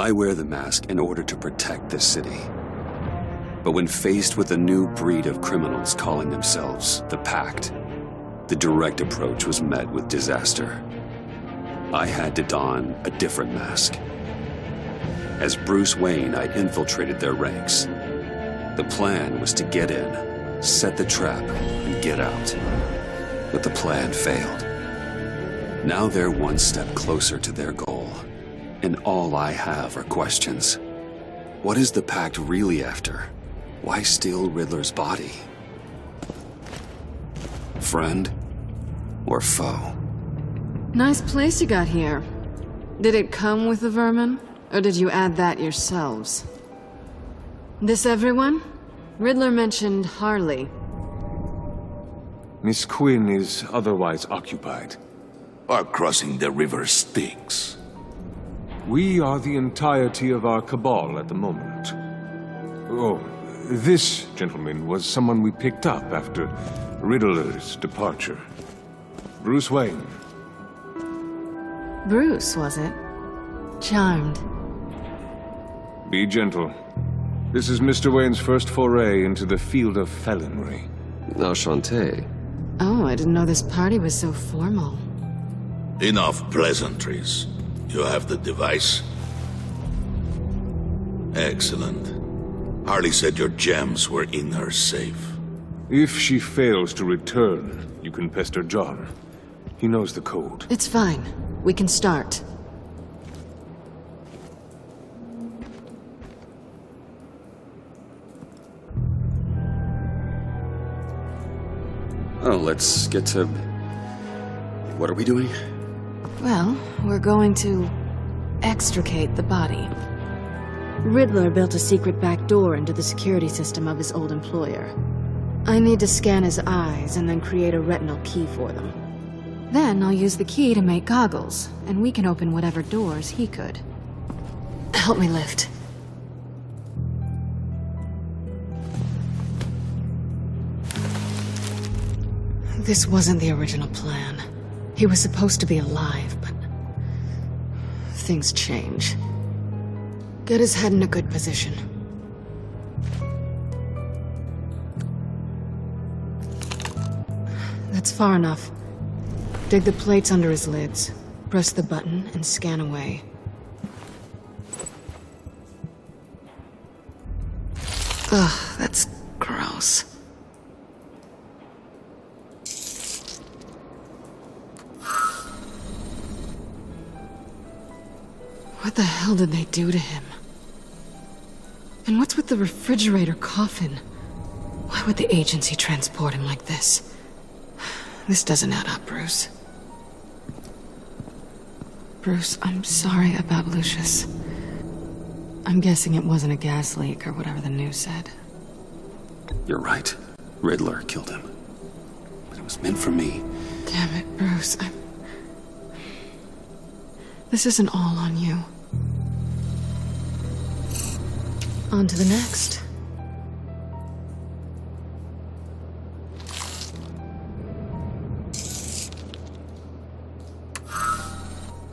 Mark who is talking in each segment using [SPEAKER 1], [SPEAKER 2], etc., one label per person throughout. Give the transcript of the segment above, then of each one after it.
[SPEAKER 1] I wear the mask in order to protect this city. But when faced with a new breed of criminals calling themselves the Pact, the direct approach was met with disaster. I had to don a different mask. As Bruce Wayne, I infiltrated their ranks. The plan was to get in, set the trap, and get out. But the plan failed. Now they're one step closer to their goal, and all I have are questions. What is the Pact really after? Why steal Riddler's body? Friend or foe?
[SPEAKER 2] Nice place you got here. Did it come with the vermin, or did you add that yourselves? This everyone? Riddler mentioned Harley.
[SPEAKER 3] Miss Quinn is otherwise occupied.
[SPEAKER 4] Are crossing the river Styx.
[SPEAKER 3] We are the entirety of our cabal at the moment. Oh, this gentleman was someone we picked up after Riddler's departure. Bruce Wayne.
[SPEAKER 2] Bruce, was it? Charmed.
[SPEAKER 3] Be gentle. This is Mr. Wayne's first foray into the field of felonry.
[SPEAKER 5] Enchanté.
[SPEAKER 2] Oh, I didn't know this party was so formal.
[SPEAKER 4] Enough pleasantries. You have the device? Excellent. Harley said your gems were in her safe.
[SPEAKER 3] If she fails to return, you can pester John. He knows the code.
[SPEAKER 2] It's fine. We can start.
[SPEAKER 1] Oh, let's get to... What are we doing?
[SPEAKER 2] Well, we're going to extricate the body. Riddler built a secret back door into the security system of his old employer. I need to scan his eyes and then create a retinal key for them. Then I'll use the key to make goggles, and we can open whatever doors he could. Help me lift. This wasn't the original plan. He was supposed to be alive, but things change. Get his head in a good position. That's far enough. Dig the plates under his lids. Press the button and scan away. Ugh, that's gross. What the hell did they do to him? And what's with the refrigerator coffin? Why would the agency transport him like this? This doesn't add up, Bruce. Bruce, I'm sorry about Lucius. I'm guessing it wasn't a gas leak or whatever the news said.
[SPEAKER 1] You're right. Riddler killed him. But it was meant for me.
[SPEAKER 2] Damn it, Bruce. This isn't all on you. On to the next.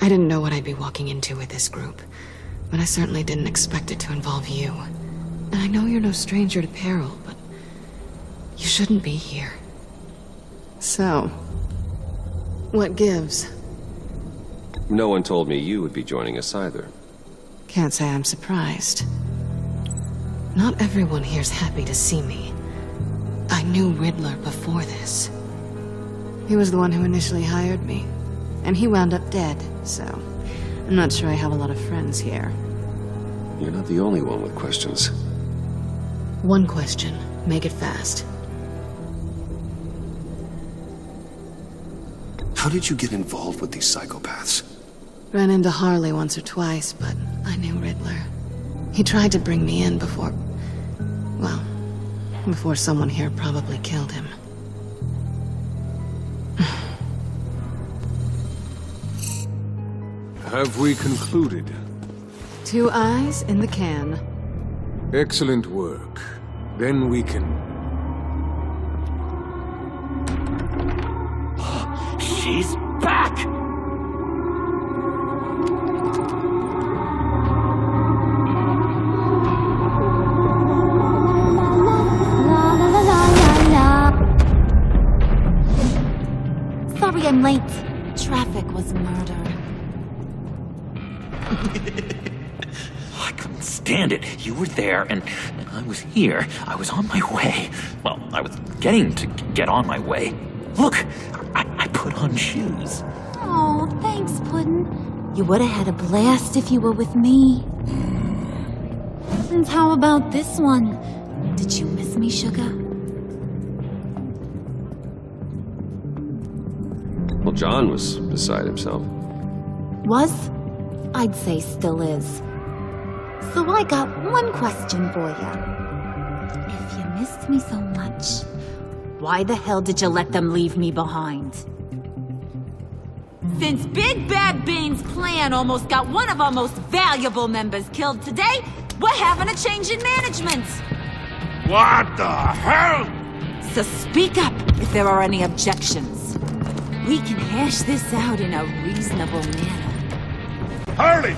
[SPEAKER 2] I didn't know what I'd be walking into with this group, but I certainly didn't expect it to involve you. And I know you're no stranger to peril, but you shouldn't be here. So, what gives?
[SPEAKER 5] No one told me you would be joining us either.
[SPEAKER 2] Can't say I'm surprised. Not everyone here's happy to see me. I knew Riddler before this. He was the one who initially hired me, and he wound up dead, so I'm not sure I have a lot of friends here.
[SPEAKER 1] You're not the only one with questions.
[SPEAKER 2] One question. Make it fast.
[SPEAKER 1] How did you get involved with these psychopaths?
[SPEAKER 2] Ran into Harley once or twice, but I knew Riddler. He tried to bring me in before... well, before someone here probably killed him.
[SPEAKER 3] Have we concluded?
[SPEAKER 2] 2 eyes in the can.
[SPEAKER 3] Excellent work. Then we can...
[SPEAKER 6] She's back! understand it. You were there, and I was here. I was on my way. Well, I was getting to get on my way. Look, I put on shoes.
[SPEAKER 7] Oh, thanks, Puddin'. You would have had a blast if you were with me. And how about this one? Did you miss me, Sugar?
[SPEAKER 5] Well, John was beside himself.
[SPEAKER 7] Was? I'd say still is. So I got one question for you. If you missed me so much, why the hell did you let them leave me behind? Since Big Bad Bane's plan almost got one of our most valuable members killed today, we're having a change in management.
[SPEAKER 4] What the hell?
[SPEAKER 7] So speak up if there are any objections. We can hash this out in a reasonable manner.
[SPEAKER 4] Harley!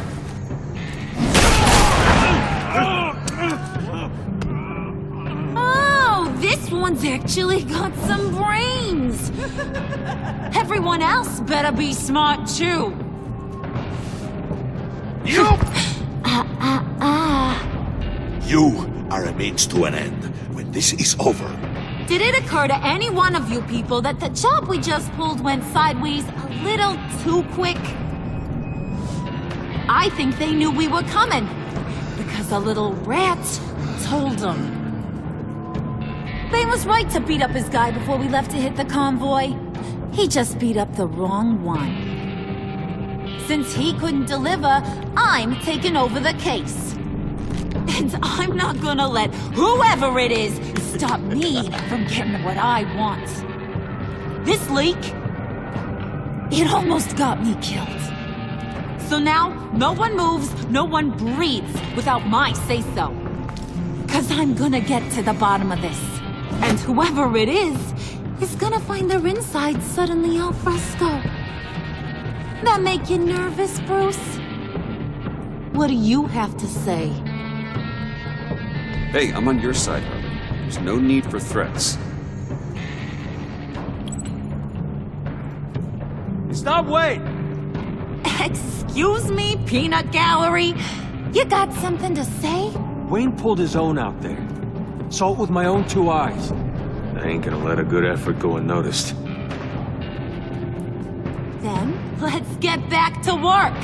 [SPEAKER 7] Oh, this one's actually got some brains. Everyone else better be smart too.
[SPEAKER 4] You! You are a means to an end. When this is over,
[SPEAKER 7] Did it occur to any one of you people that the job we just pulled went sideways a little too quick? I think they knew we were coming, because a little rat told them. Bane was right to beat up his guy before we left to hit the convoy. He just beat up the wrong one. Since he couldn't deliver, I'm taking over the case. And I'm not gonna let whoever it is stop me from getting what I want. This leak, it almost got me killed. So now, no one moves, no one breathes without my say-so. 'Cause I'm gonna get to the bottom of this. And whoever it is gonna find their insides suddenly al fresco. That make you nervous, Bruce? What do you have to say?
[SPEAKER 1] Hey, I'm on your side, Harley. There's no need for threats.
[SPEAKER 8] Stop, wait!
[SPEAKER 7] Excuse me, peanut gallery? You got something to say?
[SPEAKER 8] Wayne pulled his own out there. Saw it with my own 2 eyes.
[SPEAKER 3] I ain't gonna let a good effort go unnoticed.
[SPEAKER 7] Then, let's get back to work.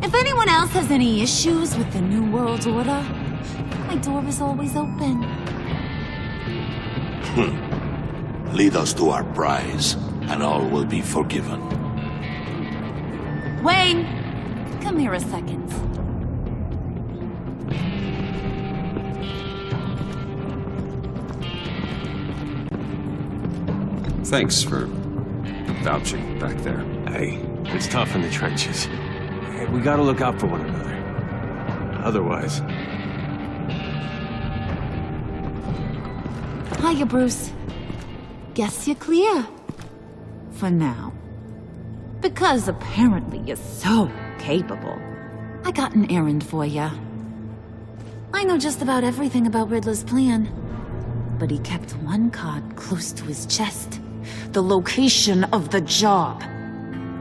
[SPEAKER 7] If anyone else has any issues with the New World Order, my door is always open.
[SPEAKER 4] lead us to our prize, and all will be forgiven.
[SPEAKER 7] Wayne, come here a second.
[SPEAKER 1] Thanks for vouching back there.
[SPEAKER 3] Hey, it's tough in the trenches. We gotta look out for one another. Otherwise...
[SPEAKER 7] Hiya, Bruce. Guess you're clear. For now. Because apparently you're so capable. I got an errand for ya. I know just about everything about Riddler's plan. But he kept one card close to his chest. The location of the job.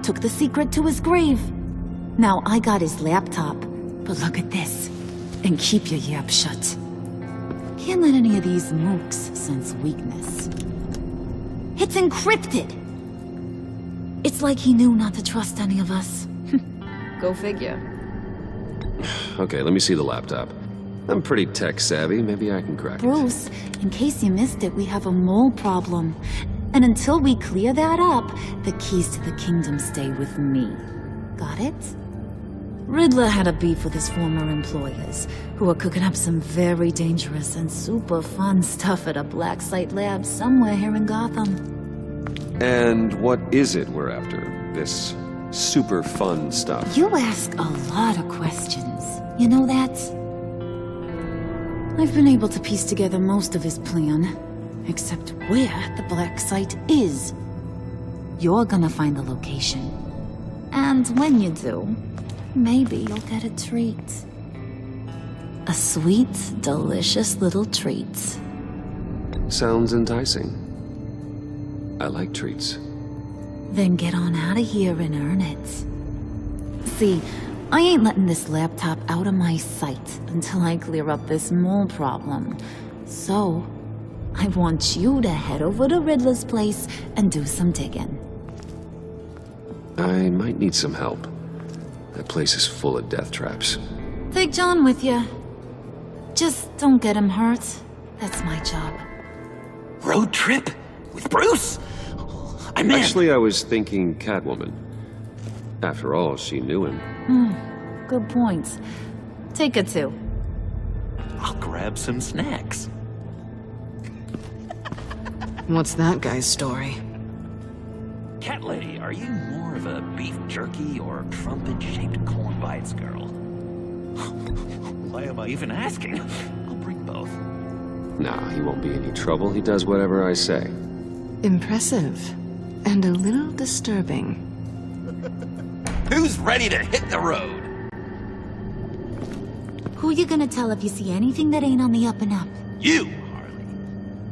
[SPEAKER 7] Took the secret to his grave. Now I got his laptop. But look at this. And keep your yap shut. Can't let any of these mooks sense weakness. It's encrypted! It's like he knew not to trust any of us. Go figure.
[SPEAKER 5] Okay, let me see the laptop. I'm pretty tech savvy, maybe I can crack it.
[SPEAKER 7] Bruce, in case you missed it, we have a mole problem. And until we clear that up, the keys to the kingdom stay with me. Got it? Riddler had a beef with his former employers, who are cooking up some very dangerous and super fun stuff at a black site lab somewhere here in Gotham.
[SPEAKER 5] And what is it we're after? This super fun stuff?
[SPEAKER 7] You ask a lot of questions. You know that? I've been able to piece together most of his plan, except where the black site is. You're gonna find the location. And when you do, maybe you'll get a treat. A sweet, delicious little treat.
[SPEAKER 5] Sounds enticing. I like treats.
[SPEAKER 7] Then get on out of here and earn it. See, I ain't letting this laptop out of my sight until I clear up this mole problem. So, I want you to head over to Riddler's place and do some digging.
[SPEAKER 5] I might need some help. That place is full of death traps.
[SPEAKER 7] Take John with you. Just don't get him hurt. That's my job.
[SPEAKER 6] Road trip? With Bruce? I'm in.
[SPEAKER 5] Actually, I was thinking Catwoman. After all, she knew him.
[SPEAKER 7] Good point. Take her too.
[SPEAKER 6] I'll grab some snacks.
[SPEAKER 2] What's that guy's story?
[SPEAKER 6] Cat lady, are you more of a beef jerky or trumpet-shaped corn bites girl? Why am I even asking? I'll bring both.
[SPEAKER 5] Nah, he won't be any trouble. He does whatever I say.
[SPEAKER 2] Impressive. And a little disturbing.
[SPEAKER 6] Who's ready to hit the road?
[SPEAKER 7] Who you gonna tell if you see anything that ain't on the up and up?
[SPEAKER 6] You, Harley.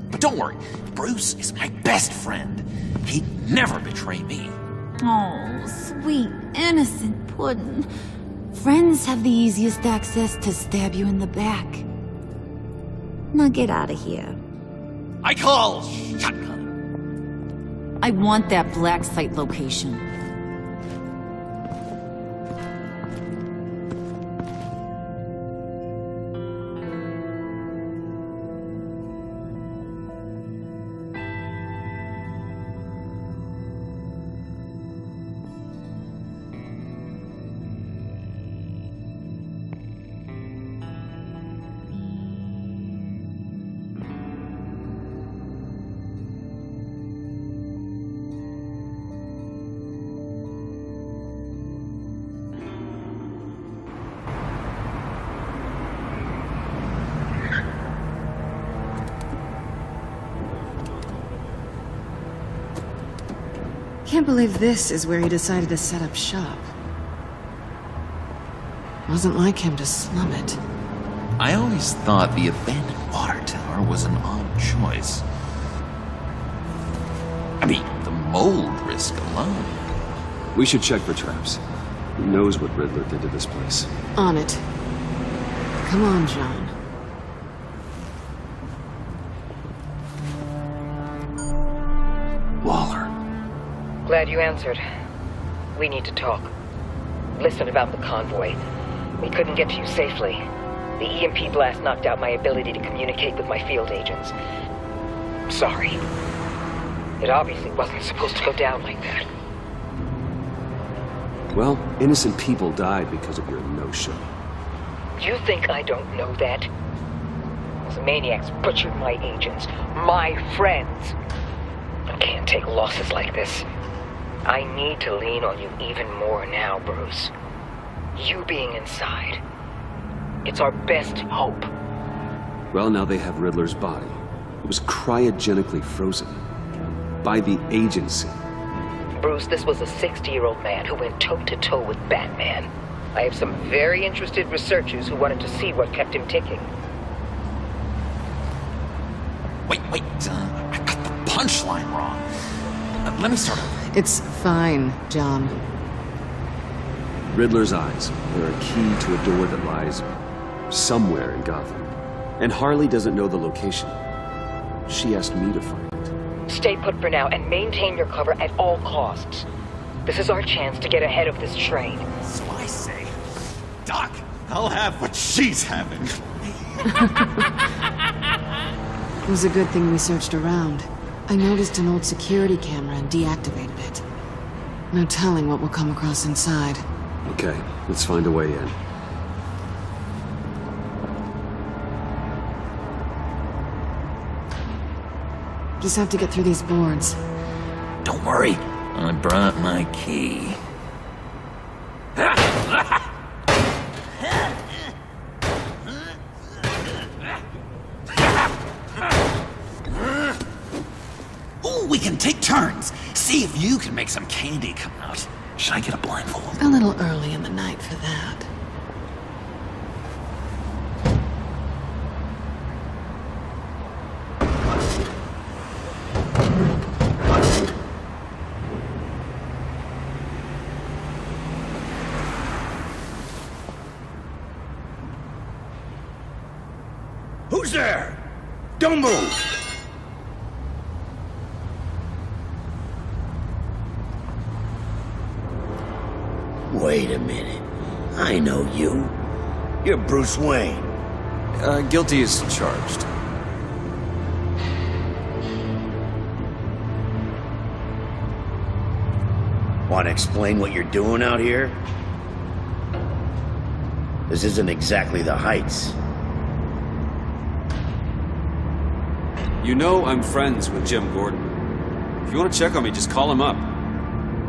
[SPEAKER 6] But don't worry, Bruce is my best friend. He'd never betray me.
[SPEAKER 7] Oh, sweet, innocent puddin'. Friends have the easiest access to stab you in the back. Now get out of here.
[SPEAKER 6] I call shotgun.
[SPEAKER 7] I want that black site location.
[SPEAKER 2] Can't believe this is where he decided to set up shop. Wasn't like him to slum it.
[SPEAKER 6] I always thought the abandoned water tower was an odd choice. I mean, the mold risk alone.
[SPEAKER 5] We should check for traps. Who knows what Riddler did to this place?
[SPEAKER 2] On it. Come on, John.
[SPEAKER 5] Waller.
[SPEAKER 9] Glad you answered. We need to talk. Listen about the convoy. We couldn't get to you safely. The EMP blast knocked out my ability to communicate with my field agents. Sorry. It obviously wasn't supposed to go down like that.
[SPEAKER 5] Well, innocent people died because of your no-show.
[SPEAKER 9] You think I don't know that? Those maniacs butchered my agents, my friends. I can't take losses like this. I need to lean on you even more now, Bruce. You being inside. It's our best hope.
[SPEAKER 5] Well, now they have Riddler's body. It was cryogenically frozen. By the agency.
[SPEAKER 9] Bruce, this was a 60-year-old man who went toe-to-toe with Batman. I have some very interested researchers who wanted to see what kept him ticking.
[SPEAKER 6] Wait, I got the punchline wrong. Let me start over.
[SPEAKER 2] It's fine, John.
[SPEAKER 5] Riddler's eyes. They're a key to a door that lies somewhere in Gotham. And Harley doesn't know the location. She asked me to find it.
[SPEAKER 9] Stay put for now and maintain your cover at all costs. This is our chance to get ahead of this train.
[SPEAKER 6] So I say, Doc, I'll have what she's having.
[SPEAKER 2] It was a good thing we searched around. I noticed an old security camera and deactivated it. No telling what we'll come across inside.
[SPEAKER 5] Okay, let's find a way in.
[SPEAKER 2] Just have to get through these boards.
[SPEAKER 6] Don't worry, I brought my key. Ooh, we can take turns. See if you can make some candy come out. Should I get a blindfold?
[SPEAKER 2] A little early in the night for that.
[SPEAKER 10] Who's there? Don't move! Wait a minute. I know you. You're Bruce Wayne.
[SPEAKER 5] Guilty as charged.
[SPEAKER 10] Want to explain what you're doing out here? This isn't exactly the Heights.
[SPEAKER 5] You know I'm friends with Jim Gordon. If you want to check on me, just call him up.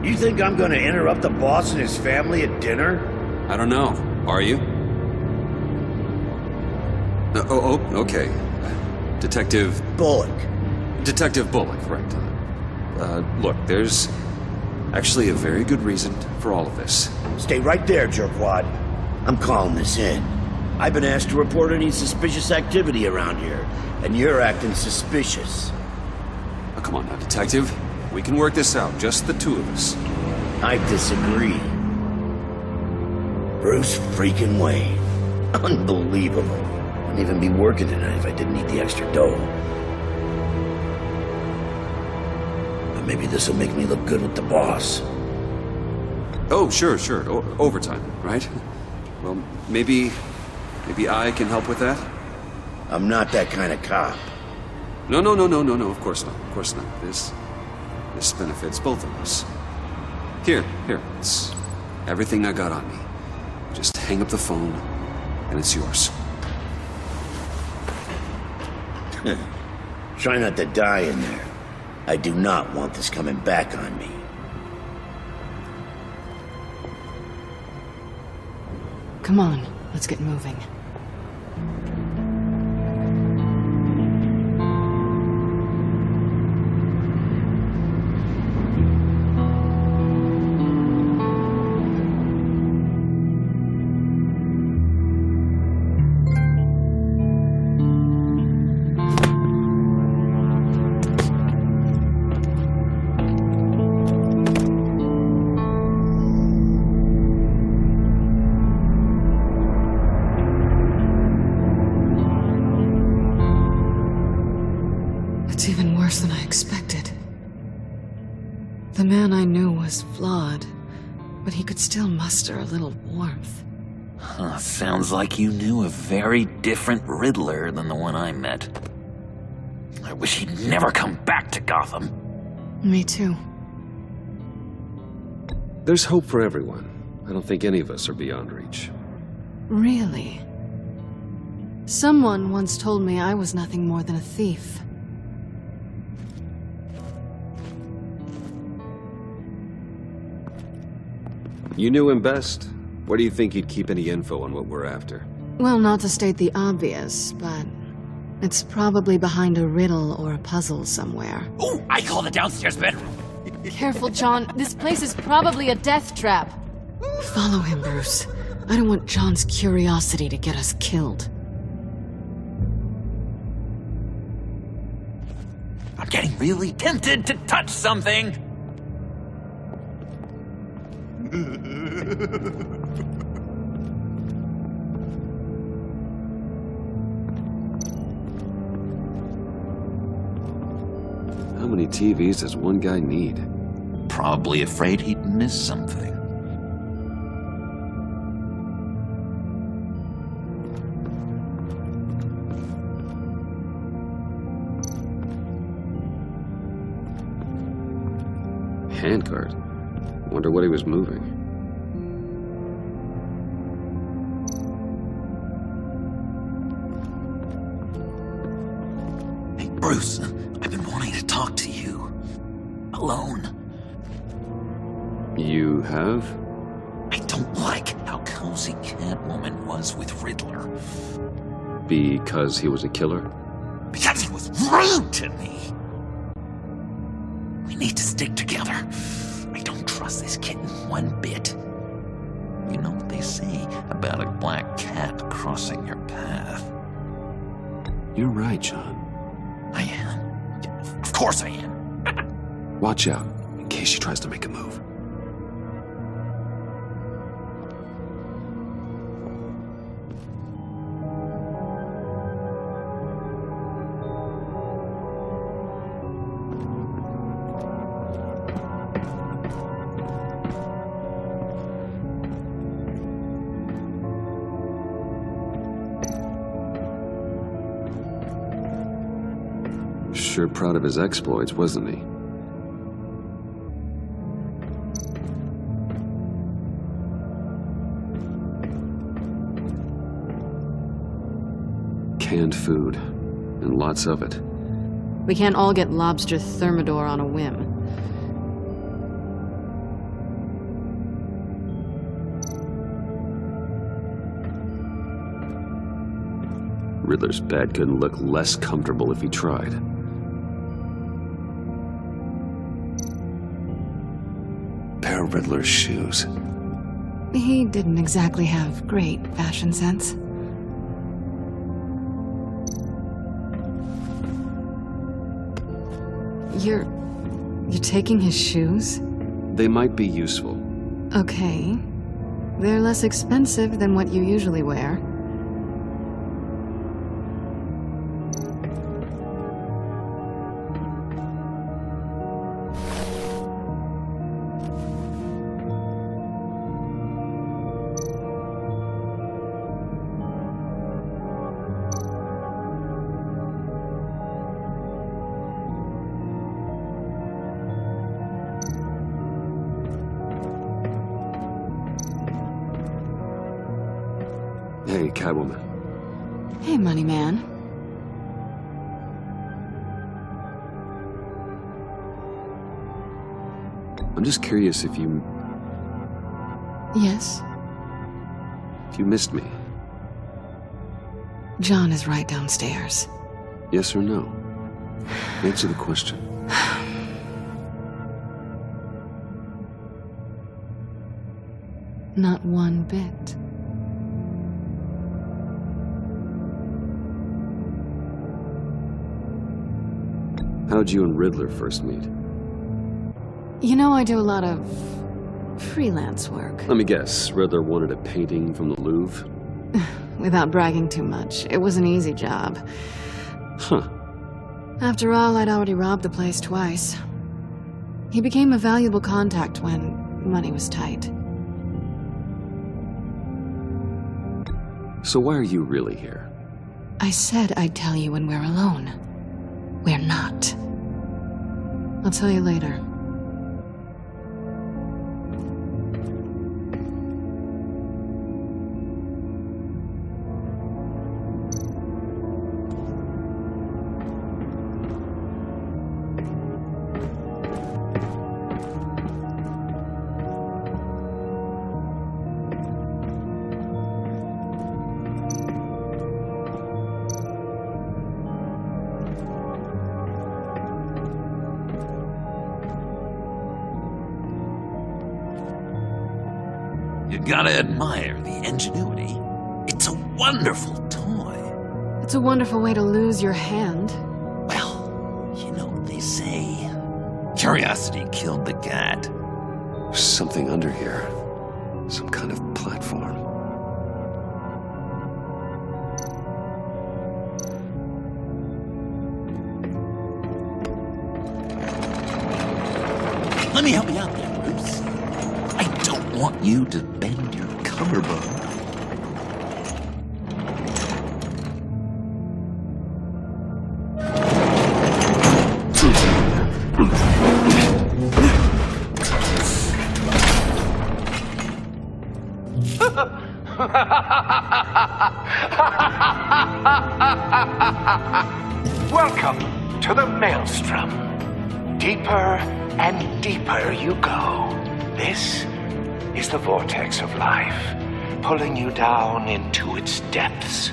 [SPEAKER 10] You think I'm gonna interrupt the boss and his family at dinner?
[SPEAKER 5] I don't know. Are you? Okay. Detective...
[SPEAKER 10] Bullock.
[SPEAKER 5] Detective Bullock, right. Look, there's actually a very good reason for all of this.
[SPEAKER 10] Stay right there, jerkwad. I'm calling this in. I've been asked to report any suspicious activity around here, and you're acting suspicious.
[SPEAKER 5] Oh, come on now, Detective. We can work this out, just the two of us.
[SPEAKER 10] I disagree. Bruce freaking Wayne. Unbelievable. Wouldn't even be working tonight if I didn't need the extra dough. But maybe this'll make me look good with the boss.
[SPEAKER 5] Oh, sure. Overtime, right? Well, maybe I can help with that?
[SPEAKER 10] I'm not that kind of cop.
[SPEAKER 5] No, of course not. This benefits both of us. Here, it's everything I got on me. Just hang up the phone, and it's yours.
[SPEAKER 10] Try not to die in there. I do not want this coming back on me.
[SPEAKER 2] Come on, let's get moving. Than I expected. The man I knew was flawed, but he could still muster a little warmth.
[SPEAKER 6] Sounds like you knew a very different Riddler than the one I met. I wish he'd never come back to Gotham.
[SPEAKER 2] Me too.
[SPEAKER 5] There's hope for everyone. I don't think any of us are beyond reach.
[SPEAKER 2] Really? Someone once told me I was nothing more than a thief.
[SPEAKER 5] You knew him best. Where do you think he'd keep any info on what we're after?
[SPEAKER 2] Well, not to state the obvious, but it's probably behind a riddle or a puzzle somewhere.
[SPEAKER 6] Oh, I call the downstairs bedroom.
[SPEAKER 2] Careful, John. This place is probably a death trap. Follow him, Bruce. I don't want John's curiosity to get us killed.
[SPEAKER 6] I'm getting really tempted to touch something.
[SPEAKER 5] How many TVs does one guy need?
[SPEAKER 6] Probably afraid he'd miss something.
[SPEAKER 5] Handcart. Wonder what he was moving.
[SPEAKER 6] Hey, Bruce, I've been wanting to talk to you. Alone.
[SPEAKER 5] You have?
[SPEAKER 6] I don't like how cozy Catwoman was with Riddler.
[SPEAKER 5] Because he was a killer?
[SPEAKER 6] Because he was rude to me. We need to stick together. I don't trust this kitten one bit. You know what they say about a black cat crossing your path?
[SPEAKER 5] You're right, John.
[SPEAKER 6] I am. Of course I am.
[SPEAKER 5] Watch out, in case she tries to make a move. Sure proud of his exploits, wasn't he? Canned food, and lots of it.
[SPEAKER 2] We can't all get lobster thermidor on a whim.
[SPEAKER 5] Riddler's bed couldn't look less comfortable if he tried. Pair of Riddler's shoes.
[SPEAKER 2] He didn't exactly have great fashion sense. You're taking his shoes?
[SPEAKER 5] They might be useful.
[SPEAKER 2] Okay. They're less expensive than what you usually wear.
[SPEAKER 5] Hey, Catwoman.
[SPEAKER 2] Hey, Money Man.
[SPEAKER 5] I'm just curious if you...
[SPEAKER 2] Yes?
[SPEAKER 5] If you missed me.
[SPEAKER 2] John is right downstairs.
[SPEAKER 5] Yes or no? Answer the question.
[SPEAKER 2] Not one bit.
[SPEAKER 5] How'd you and Riddler first meet?
[SPEAKER 2] You know, I do a lot of freelance work.
[SPEAKER 5] Let me guess, Riddler wanted a painting from the Louvre?
[SPEAKER 2] Without bragging too much, it was an easy job.
[SPEAKER 5] Huh.
[SPEAKER 2] After all, I'd already robbed the place twice. He became a valuable contact when money was tight.
[SPEAKER 5] So why are you really here?
[SPEAKER 2] I said I'd tell you when we're alone. We're not. I'll tell you later.
[SPEAKER 6] You gotta admire the ingenuity. It's a wonderful toy.
[SPEAKER 2] It's a wonderful way to lose your hand.
[SPEAKER 6] Well, you know what they say. Curiosity killed the cat.
[SPEAKER 5] There's something under here. Some kind of platform.
[SPEAKER 6] Let me help you out there, Bruce. I don't want you to bend your collarbone.
[SPEAKER 11] Welcome to the Maelstrom. Deeper and deeper you go. This is the vortex of life, pulling you down into its depths.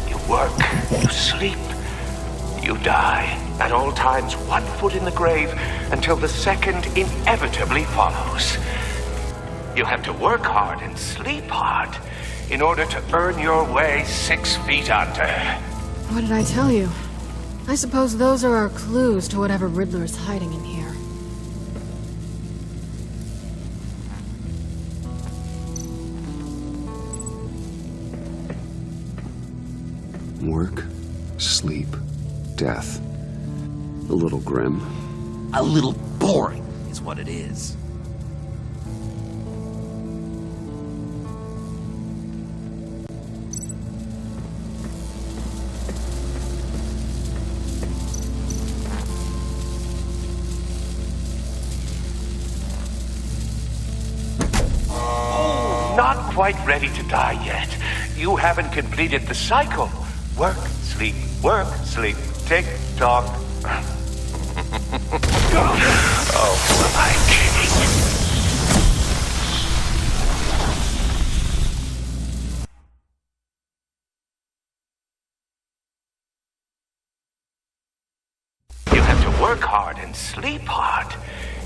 [SPEAKER 11] You work, you sleep, you die. At all times, 1 foot in the grave until the second inevitably follows. You have to work hard and sleep hard in order to earn your way 6 feet under.
[SPEAKER 2] What did I tell you? I suppose those are our clues to whatever Riddler is hiding in here.
[SPEAKER 5] Work, sleep, death. A little grim.
[SPEAKER 6] A little boring is what it is.
[SPEAKER 11] not quite ready to die yet. You haven't completed the cycle. Work, sleep, tick tock. Oh, my king. You have to work hard and sleep hard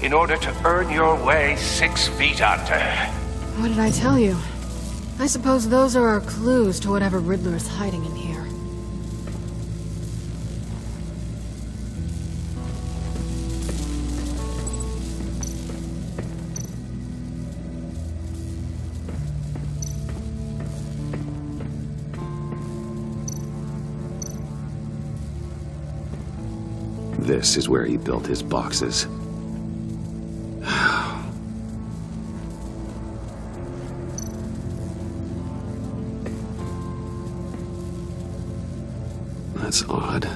[SPEAKER 11] in order to earn your way 6 feet under.
[SPEAKER 2] What did I tell you? I suppose those are our clues to whatever Riddler is hiding in here.
[SPEAKER 1] This is where he built his boxes. That's odd.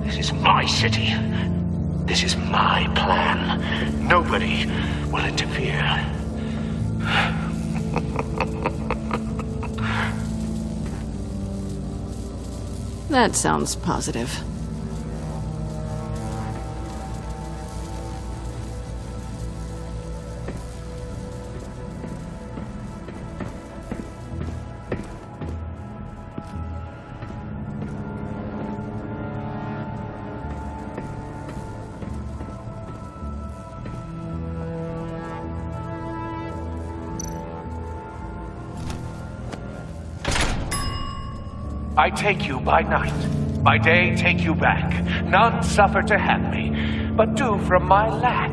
[SPEAKER 11] This is my city. This is my plan. Nobody will interfere.
[SPEAKER 2] That sounds positive.
[SPEAKER 11] I take you by night, by day take you back. None suffer to have me, but do from my lack.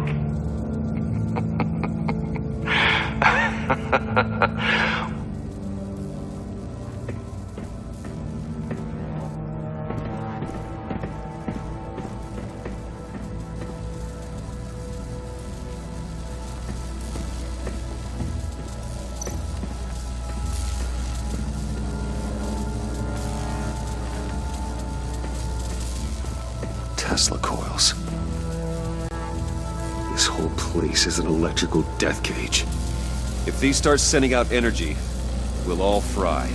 [SPEAKER 1] Tesla coils. This whole place is an electrical death cage.
[SPEAKER 5] If these start sending out energy, we'll all fry.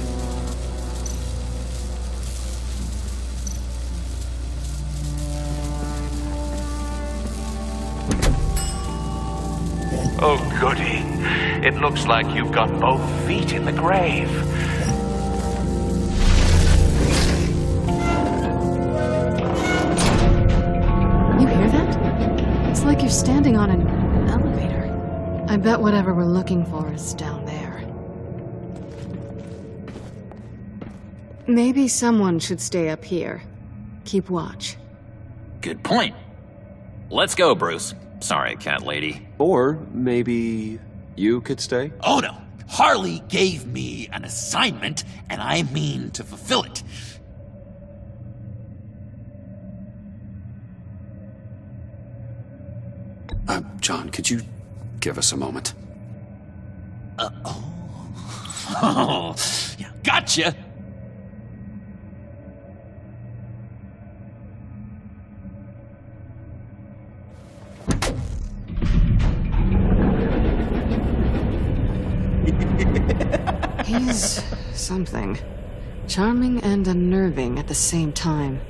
[SPEAKER 11] Oh, goody. It looks like you've got both feet in the grave.
[SPEAKER 2] It's like you're standing on an elevator. I bet whatever we're looking for is down there. Maybe someone should stay up here. Keep watch.
[SPEAKER 6] Good point. Let's go, Bruce. Sorry, cat lady.
[SPEAKER 5] Or maybe you could stay?
[SPEAKER 12] Oh no. Harley gave me an assignment, and I mean to fulfill it.
[SPEAKER 1] John, could you give us a moment?
[SPEAKER 12] Oh, yeah, gotcha.
[SPEAKER 2] He's something. Charming and unnerving at the same time.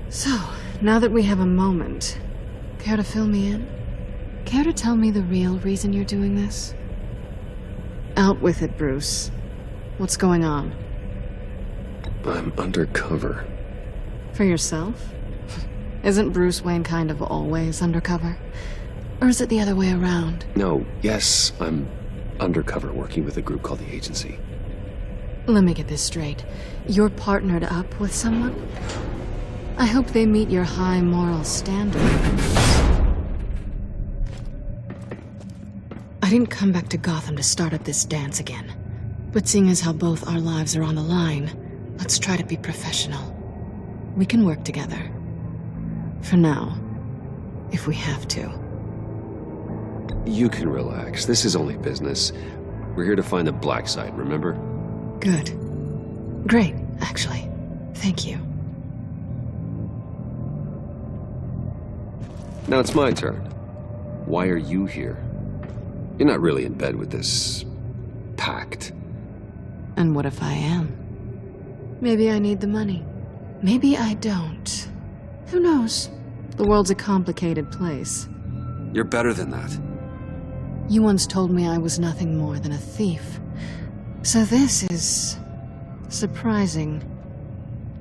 [SPEAKER 2] So, now that we have a moment, care to fill me in? Care to tell me the real reason you're doing this? Out with it, Bruce. What's going on?
[SPEAKER 1] I'm undercover.
[SPEAKER 2] For yourself? Isn't Bruce Wayne kind of always undercover? Or is it the other way around?
[SPEAKER 1] No, yes, I'm undercover working with a group called the Agency.
[SPEAKER 2] Let me get this straight. You're partnered up with someone? I hope they meet your high moral standard. I didn't come back to Gotham to start up this dance again. But seeing as how both our lives are on the line, let's try to be professional. We can work together. For now. If we have to.
[SPEAKER 1] You can relax. This is only business.
[SPEAKER 5] We're here to find the black site, remember?
[SPEAKER 2] Good. Great, actually. Thank you.
[SPEAKER 5] Now it's my turn. Why are you here? You're not really in bed with this... pact.
[SPEAKER 2] And what if I am? Maybe I need the money. Maybe I don't. Who knows? The world's a complicated place.
[SPEAKER 5] You're better than that.
[SPEAKER 2] You once told me I was nothing more than a thief. So this is... surprising.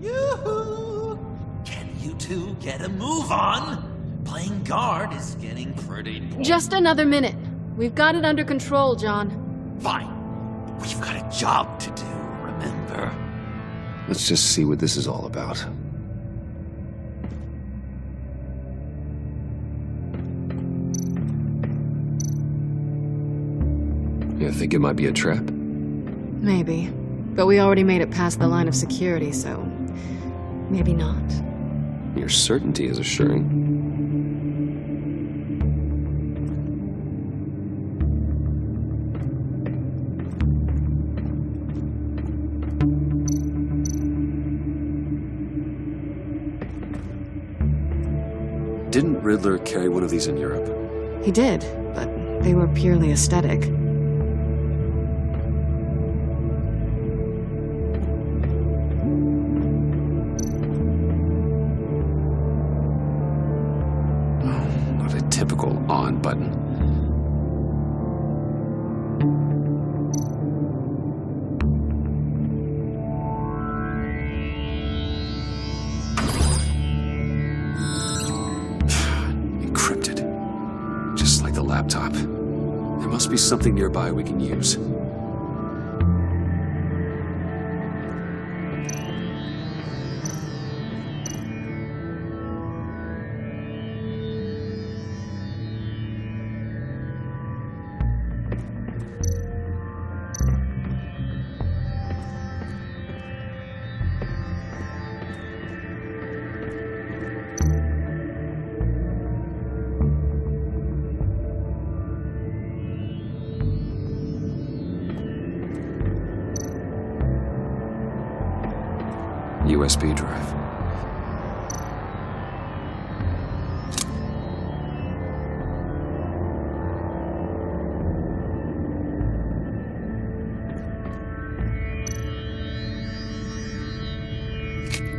[SPEAKER 12] Yoo-hoo! Can you two get a move on? Playing guard is getting pretty boring.
[SPEAKER 2] Just another minute. We've got it under control, John.
[SPEAKER 12] Fine. We've got a job to do, remember?
[SPEAKER 5] Let's just see what this is all about. You think it might be a trap?
[SPEAKER 2] Maybe. But we already made it past the line of security, so... maybe not.
[SPEAKER 5] Your certainty is assuring. Didn't Riddler carry one of these in Europe?
[SPEAKER 2] He did, but they were purely aesthetic.
[SPEAKER 5] Not a typical on button. Laptop. There must be something nearby we can use. USB drive.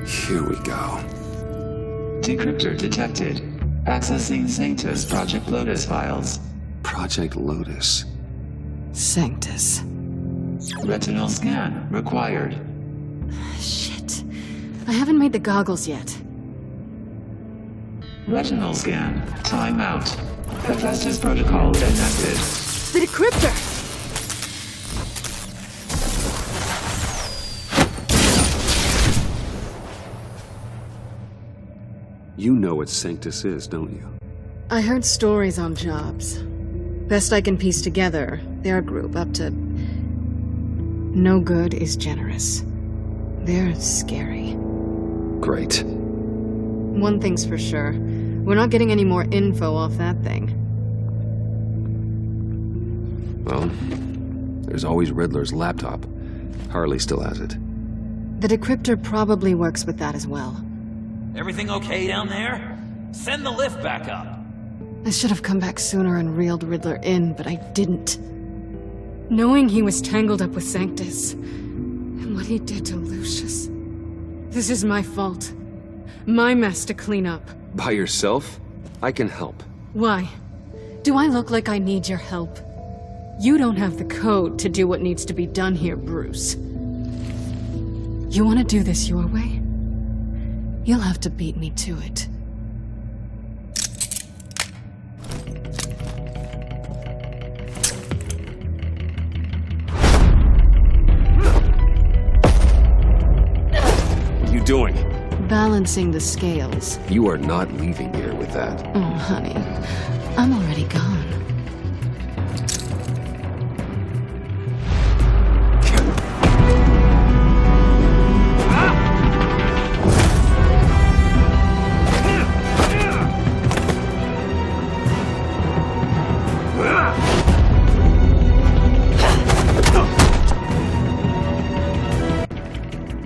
[SPEAKER 5] Here we go.
[SPEAKER 13] Decryptor detected. Accessing Sanctus Project Lotus files.
[SPEAKER 5] Project Lotus.
[SPEAKER 2] Sanctus.
[SPEAKER 13] Retinal scan required.
[SPEAKER 2] Shit. I haven't made the goggles yet.
[SPEAKER 13] Retinal scan. Timeout. Hephaestus protocol detected.
[SPEAKER 2] The decryptor!
[SPEAKER 5] You know what Sanctus is, don't you?
[SPEAKER 2] I heard stories on jobs. Best I can piece together, their group up to... no good is generous. They're scary.
[SPEAKER 5] Great.
[SPEAKER 2] One thing's for sure. We're not getting any more info off that thing.
[SPEAKER 5] Well, there's always Riddler's laptop. Harley still has it.
[SPEAKER 2] The decryptor probably works with that as well.
[SPEAKER 6] Everything okay down there? Send the lift back up.
[SPEAKER 2] I should have come back sooner and reeled Riddler in, but I didn't. Knowing he was tangled up with Sanctus, and what he did to Lucius. This is my fault. My mess to clean up.
[SPEAKER 5] By yourself? I can help.
[SPEAKER 2] Why? Do I look like I need your help? You don't have the code to do what needs to be done here, Bruce. You want to do this your way? You'll have to beat me to it.
[SPEAKER 5] What are you doing?
[SPEAKER 2] Balancing the scales.
[SPEAKER 5] You are not leaving here with that.
[SPEAKER 2] Oh, honey. I'm already gone.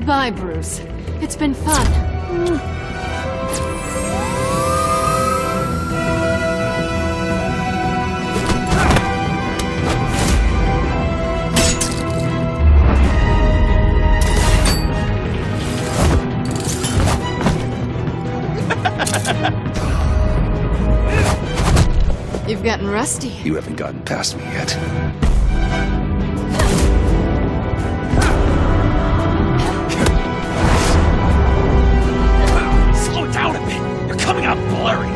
[SPEAKER 2] Bye, Bruce. It's been fun. You've gotten rusty.
[SPEAKER 1] You haven't gotten past me yet.
[SPEAKER 6] Slow it down a bit. You're coming out blurry.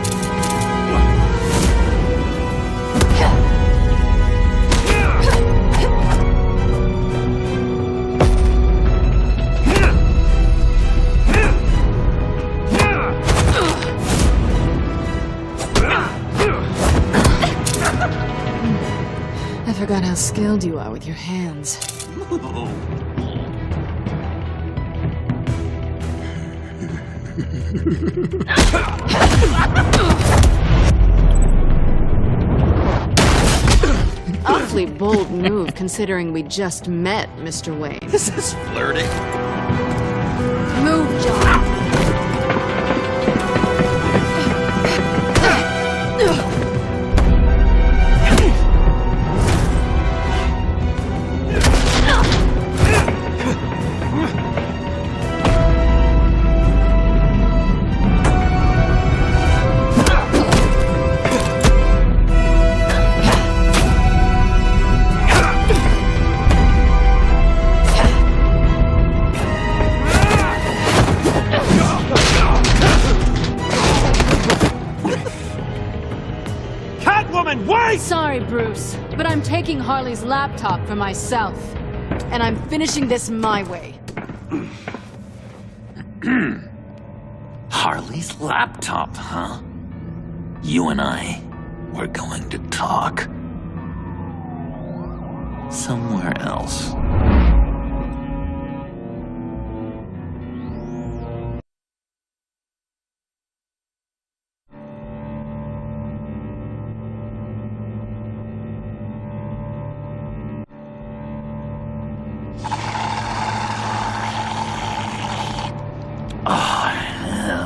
[SPEAKER 2] I forgot how skilled you are with your hands. Awfully bold move, considering we just met, Mr. Wayne.
[SPEAKER 6] This is flirting.
[SPEAKER 2] Move, John. Sorry, Bruce, but I'm taking Harley's laptop for myself. And I'm finishing this my way.
[SPEAKER 6] Harley's laptop, huh? You and I, we're going to talk. Somewhere else.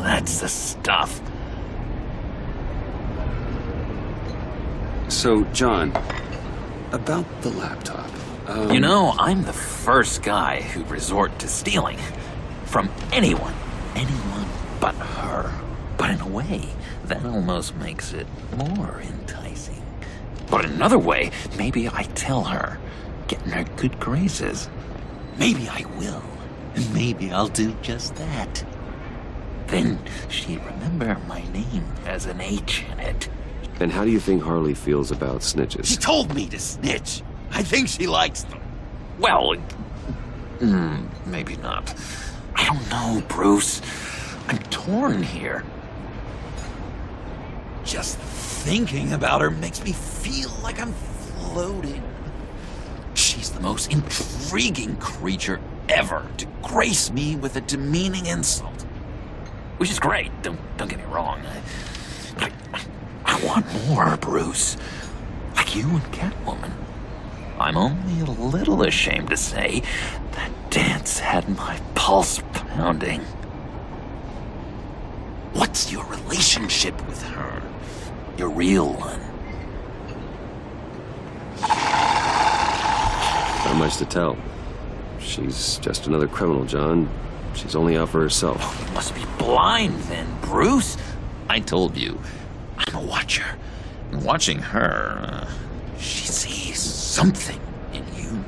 [SPEAKER 6] That's the stuff.
[SPEAKER 5] So, John, about the laptop.
[SPEAKER 6] You know, I'm the first guy who'd resort to stealing. From anyone but her. But in a way, that almost makes it more enticing. But in another way, maybe I tell her, get in her good graces. Maybe I will. And maybe I'll do just that. Then she'd remember my name has an H in it.
[SPEAKER 5] And how do you think Harley feels about snitches?
[SPEAKER 6] She told me to snitch. I think she likes them. Well, maybe not. I don't know, Bruce. I'm torn here. Just thinking about her makes me feel like I'm floating. She's the most intriguing creature ever to grace me with a demeaning insult. Which is great, don't get me wrong. I want more, Bruce. Like you and Catwoman. I'm only a little ashamed to say that dance had my pulse pounding. What's your relationship with her? Your real one?
[SPEAKER 5] Not much to tell. She's just another criminal, John. She's only out for herself.
[SPEAKER 6] Oh, you must be blind then, Bruce. I told you, I'm a watcher. And watching her, she sees something in you.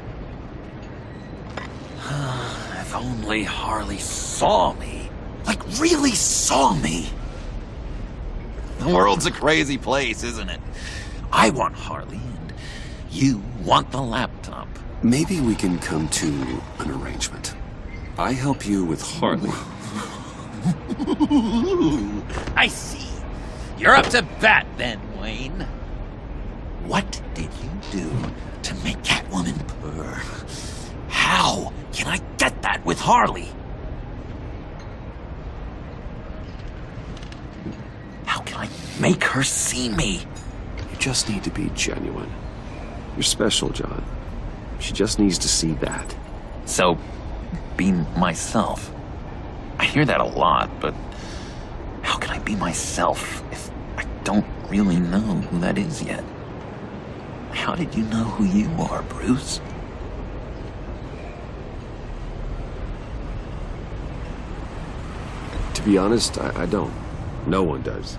[SPEAKER 6] If only Harley saw me. Like, really saw me. The world's a crazy place, isn't it? I want Harley, and you want the laptop.
[SPEAKER 5] Maybe we can come to an arrangement. I help you with Harley.
[SPEAKER 6] I see. You're up to bat then, Wayne. What did you do to make Catwoman purr? How can I get that with Harley? How can I make her see me?
[SPEAKER 5] You just need to be genuine. You're special, John. She just needs to see that.
[SPEAKER 6] So, be myself. I hear that a lot, but how can I be myself if I don't really know who that is yet? How did you know who you are, Bruce?
[SPEAKER 1] To be honest, I don't. No one does.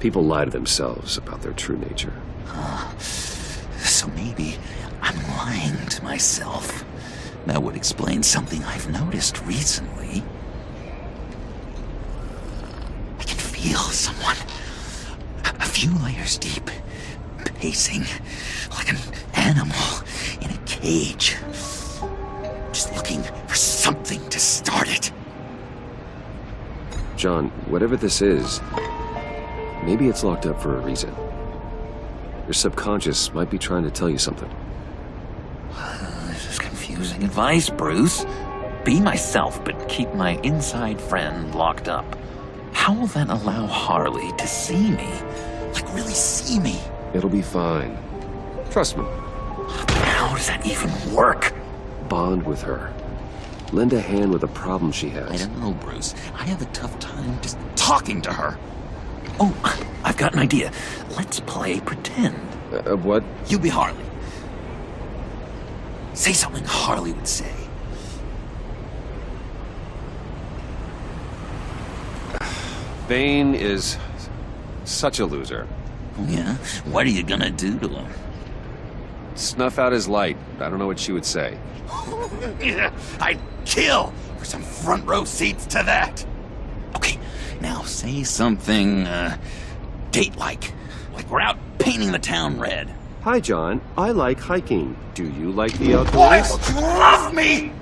[SPEAKER 1] People lie to themselves about their true nature.
[SPEAKER 6] So maybe I'm lying to myself. That would explain something I've noticed recently. I can feel someone a few layers deep, pacing like an animal in a cage, just looking for something to start it.
[SPEAKER 1] John, whatever this is, maybe it's locked up for a reason. Your subconscious might be trying to tell you something.
[SPEAKER 6] This is confusing advice, Bruce. Be myself, but keep my inside friend locked up. How will that allow Harley to see me? Like, really see me?
[SPEAKER 1] It'll be fine. Trust me.
[SPEAKER 6] How does that even work?
[SPEAKER 1] Bond with her. Lend a hand with a problem she has.
[SPEAKER 6] I don't know, Bruce. I have a tough time just talking to her. Oh, I've got an idea. Let's play pretend.
[SPEAKER 1] What?
[SPEAKER 6] You be Harley. Say something Harley would say.
[SPEAKER 1] Bane is such a loser.
[SPEAKER 6] Yeah? What are you gonna do to him?
[SPEAKER 1] Snuff out his light. I don't know what she would say.
[SPEAKER 6] I'd kill for some front row seats to that. Okay, now say something, date-like. Like we're out painting the town red.
[SPEAKER 1] Hi, John. I like hiking. Do you like the outdoors?
[SPEAKER 6] Boys, love me!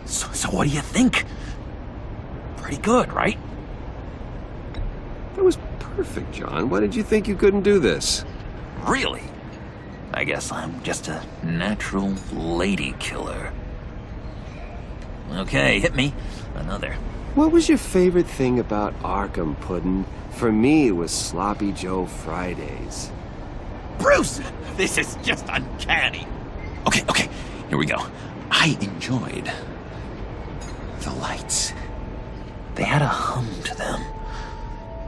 [SPEAKER 6] So what do you think? Pretty good, right?
[SPEAKER 1] That was perfect, John. Why did you think you couldn't do this?
[SPEAKER 6] Really? I guess I'm just a natural lady killer. Okay, hit me. Another.
[SPEAKER 1] What was your favorite thing about Arkham, Puddin'? For me, it was Sloppy Joe Fridays.
[SPEAKER 6] Bruce! This is just uncanny. Okay, here we go. I enjoyed the lights. They had a hum to them.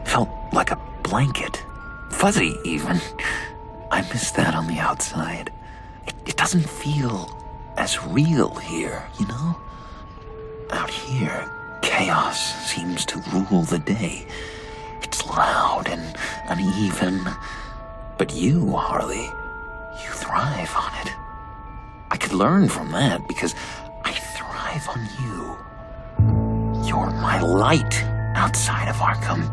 [SPEAKER 6] Felt like a blanket. Fuzzy, even. I miss that on the outside. It doesn't feel as real here, you know? Out here, chaos seems to rule the day. It's loud and uneven. But you, Harley, you thrive on it. I could learn from that because I thrive on you. You're my light outside of Arkham.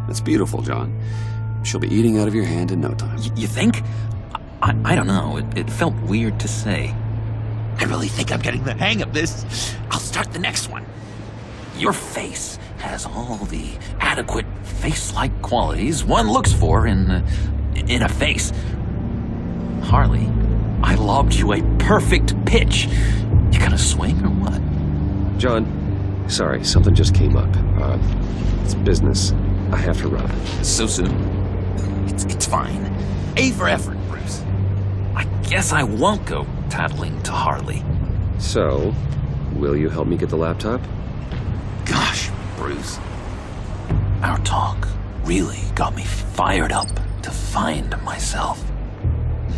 [SPEAKER 1] That's beautiful, John. She'll be eating out of your hand in no time.
[SPEAKER 6] You think? I don't know. It felt weird to say. I really think I'm getting the hang of this. I'll start the next one. Your face has all the adequate face-like qualities one looks for in a face. Harley, I lobbed you a perfect pitch. You gonna swing or what?
[SPEAKER 1] John, sorry, something just came up. It's business. I have to run.
[SPEAKER 6] So soon? It's fine. A for effort, Bruce. I guess I won't go tattling to Harley.
[SPEAKER 1] So, will you help me get the laptop?
[SPEAKER 6] Gosh, Bruce. Our talk really got me fired up to find myself.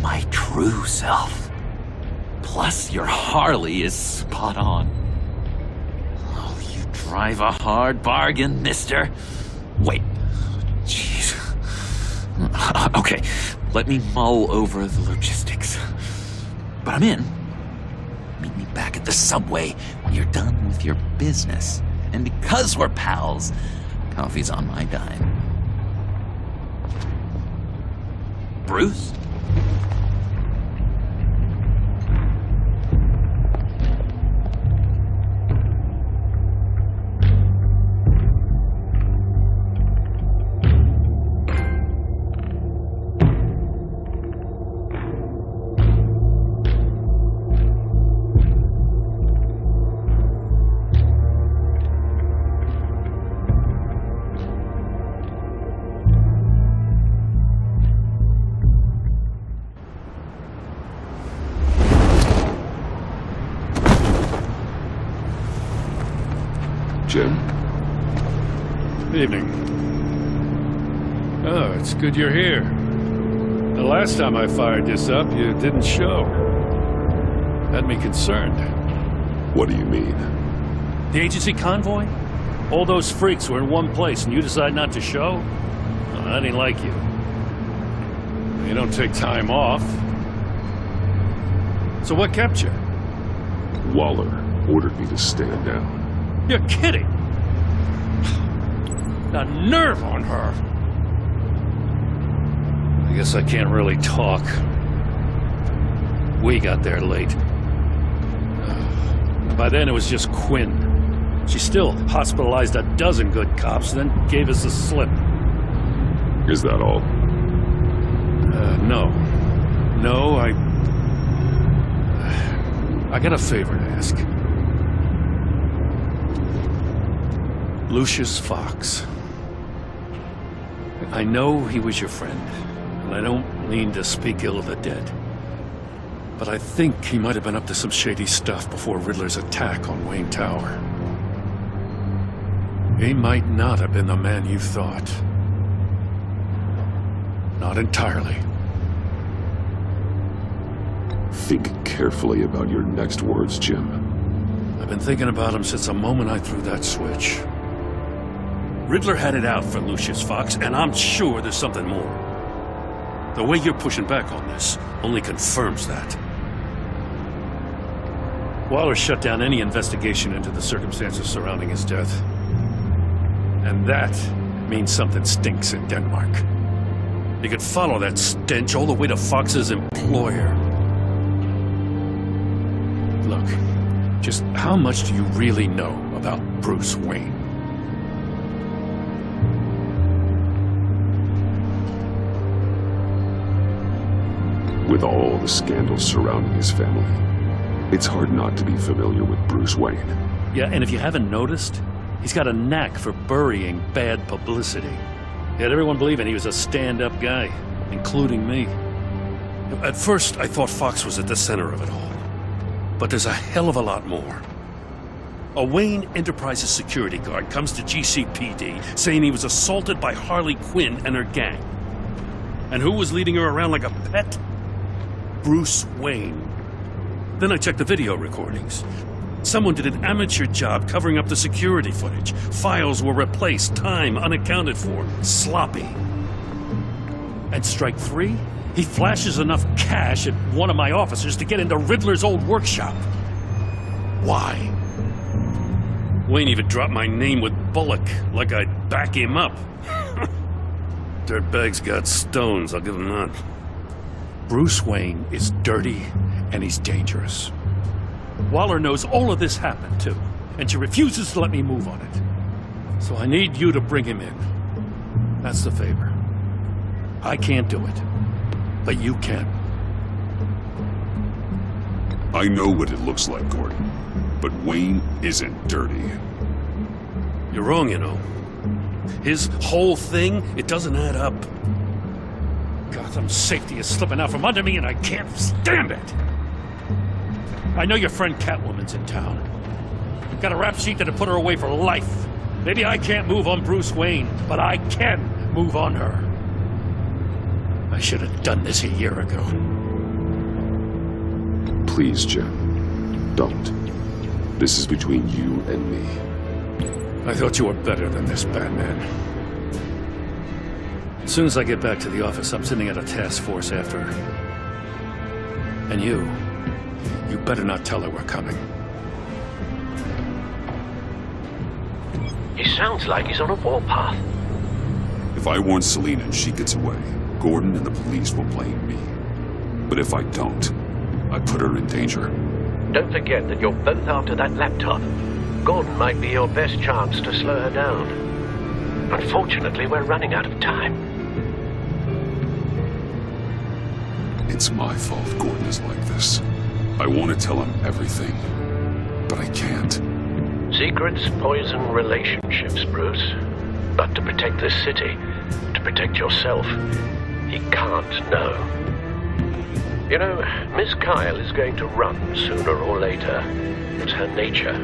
[SPEAKER 6] My true self. Plus, your Harley is spot on. Oh, you drive a hard bargain, mister. Wait. Jeez. Okay, let me mull over the logistics. But I'm in. Meet me back at the subway when you're done with your business. And because we're pals, coffee's on my dime. Bruce?
[SPEAKER 3] Jim?
[SPEAKER 14] Evening. Oh, it's good you're here. The last time I fired this up, you didn't show. Had me concerned.
[SPEAKER 3] What do you mean?
[SPEAKER 14] The agency convoy? All those freaks were in one place and you decide not to show? Well, that ain't like you. You don't take time off. So what kept you?
[SPEAKER 3] Waller ordered me to stand down.
[SPEAKER 14] You're kidding! The nerve on her! I guess I can't really talk. We got there late. By then it was just Quinn. She still hospitalized a dozen good cops, then gave us the slip.
[SPEAKER 3] Is that all?
[SPEAKER 14] No. No, I got a favor to ask. Lucius Fox. I know he was your friend, and I don't mean to speak ill of the dead. But I think he might have been up to some shady stuff before Riddler's attack on Wayne Tower. He might not have been the man you thought. Not entirely.
[SPEAKER 3] Think carefully about your next words, Jim.
[SPEAKER 14] I've been thinking about him since the moment I threw that switch. Riddler had it out for Lucius Fox, and I'm sure there's something more. The way you're pushing back on this only confirms that. Waller shut down any investigation into the circumstances surrounding his death. And that means something stinks in Denmark. You could follow that stench all the way to Fox's employer. Look, just how much do you really know about Bruce Wayne?
[SPEAKER 3] With all the scandals surrounding his family, it's hard not to be familiar with Bruce Wayne.
[SPEAKER 14] Yeah, and if you haven't noticed, he's got a knack for burying bad publicity. He had everyone believing he was a stand-up guy, including me. At first, I thought Fox was at the center of it all. But there's a hell of a lot more. A Wayne Enterprises security guard comes to GCPD saying he was assaulted by Harley Quinn and her gang. And who was leading her around like a pet? Bruce Wayne. Then I checked the video recordings. Someone did an amateur job covering up the security footage. Files were replaced, time unaccounted for, sloppy. And strike three? He flashes enough cash at one of my officers to get into Riddler's old workshop. Why? Wayne even dropped my name with Bullock, like I'd back him up. Dirtbag's got stones, I'll give him that. Bruce Wayne is dirty and he's dangerous. Waller knows all of this happened, too, and she refuses to let me move on it. So I need you to bring him in. That's the favor. I can't do it, but you can.
[SPEAKER 3] I know what it looks like, Gordon, but Wayne isn't dirty.
[SPEAKER 14] You're wrong, you know. His whole thing, it doesn't add up. Gotham's safety is slipping out from under me, and I can't stand it. I know your friend Catwoman's in town. Got a rap sheet that'll put her away for life. Maybe I can't move on Bruce Wayne, but I can move on her. I should have done this a year ago.
[SPEAKER 3] Please, Jim. Don't. This is between you and me.
[SPEAKER 14] I thought you were better than this, Batman. As soon as I get back to the office, I'm sitting at a task force after her. And you better not tell her we're coming.
[SPEAKER 11] He sounds like he's on a warpath.
[SPEAKER 3] If I warn Selina and she gets away, Gordon and the police will blame me. But if I don't, I put her in danger.
[SPEAKER 11] Don't forget that you're both after that laptop. Gordon might be your best chance to slow her down. Unfortunately, we're running out of time.
[SPEAKER 3] It's my fault Gordon is like this. I want to tell him everything, but I can't.
[SPEAKER 11] Secrets poison relationships, Bruce. But to protect this city, to protect yourself, he can't know. You know, Miss Kyle is going to run sooner or later. It's her nature.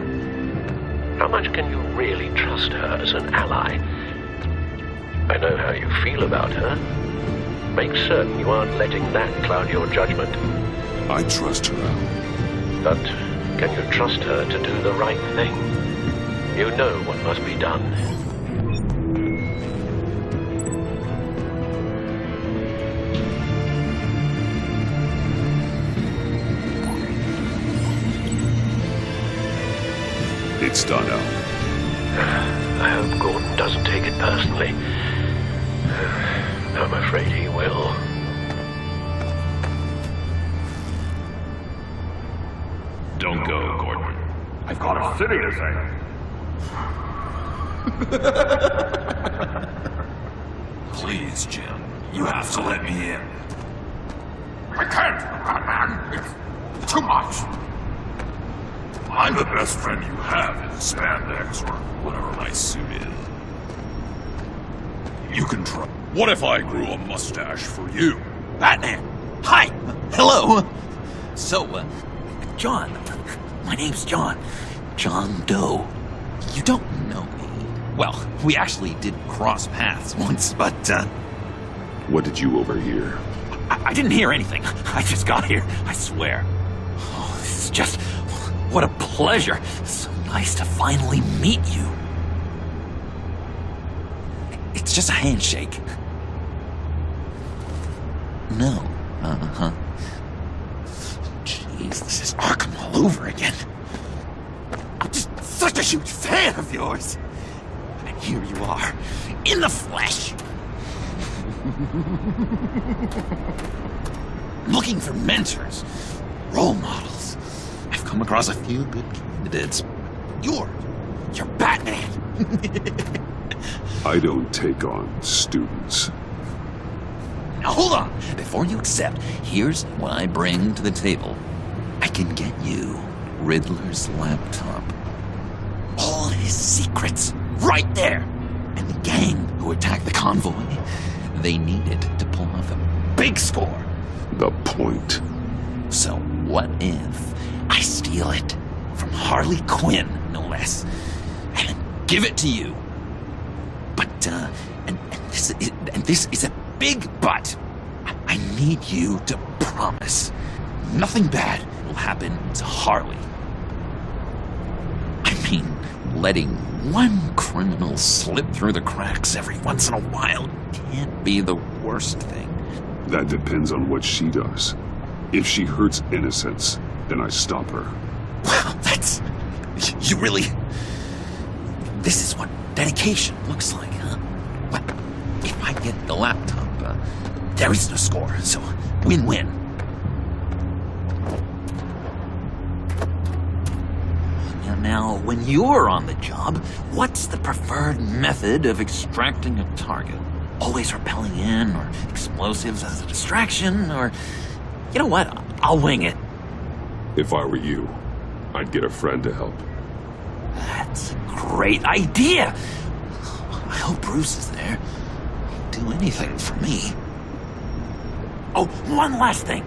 [SPEAKER 11] How much can you really trust her as an ally? I know how you feel about her. Make certain you aren't letting that cloud your judgment.
[SPEAKER 1] I trust her, Al.
[SPEAKER 11] But can you trust her to do the right thing? You know what must be done.
[SPEAKER 1] It's done, Al.
[SPEAKER 11] I hope Gordon doesn't take it personally. I'm afraid he will.
[SPEAKER 15] Don't go, Gordon. I've got a city to save.
[SPEAKER 6] Please, Jim. You have to let me in.
[SPEAKER 15] I can't, Batman. It's too much. I'm the best friend you have in spandex or whatever my suit is. You can try. What if I grew a mustache for you?
[SPEAKER 6] Batman! Hi! Hello! So, John. My name's John. John Doe. You don't know me. Well, we actually did cross paths once, but,
[SPEAKER 1] What did you overhear?
[SPEAKER 6] I didn't hear anything. I just got here, I swear. Oh, this is just... What a pleasure. So nice to finally meet you. It's just a handshake. No. Uh-huh. Jeez, this is Arkham all over again. I'm just such a huge fan of yours. And here you are, in the flesh. Looking for mentors, role models. I've come across a few good candidates. You're Batman.
[SPEAKER 1] I don't take on students.
[SPEAKER 6] Now hold on. Before you accept, here's what I bring to the table. I can get you Riddler's laptop. All his secrets, right there. And the gang who attacked the convoy, they needed to pull off a big score.
[SPEAKER 1] The point.
[SPEAKER 6] So what if I steal it from Harley Quinn, no less, and give it to you? But, and this is a big but. I need you to promise nothing bad will happen to Harley. I mean, letting one criminal slip through the cracks every once in a while can't be the worst thing.
[SPEAKER 1] That depends on what she does. If she hurts innocents, then I stop her.
[SPEAKER 6] Wow, that's... You really... This is what dedication looks like, huh? Well, if I get the laptop, there is no score, so win-win. Now, when you're on the job, what's the preferred method of extracting a target? Always rappelling in, or explosives as a distraction, or... You know what? I'll wing it.
[SPEAKER 1] If I were you, I'd get a friend to help.
[SPEAKER 6] That's a great idea. I hope Bruce is there. He'd do anything for me. Oh, one last thing.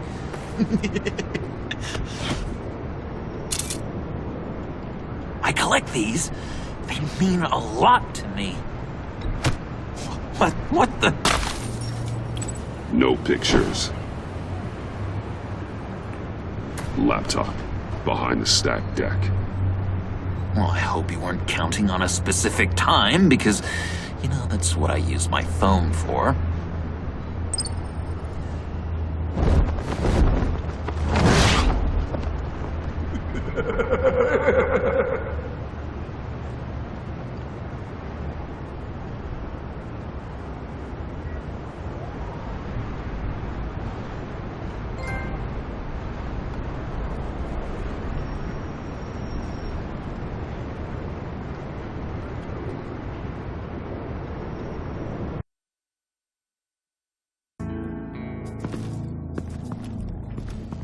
[SPEAKER 6] I collect these. They mean a lot to me. What the?
[SPEAKER 1] No pictures. Laptop behind the stacked deck.
[SPEAKER 6] Well, I hope you weren't counting on a specific time, because, you know, that's what I use my phone for.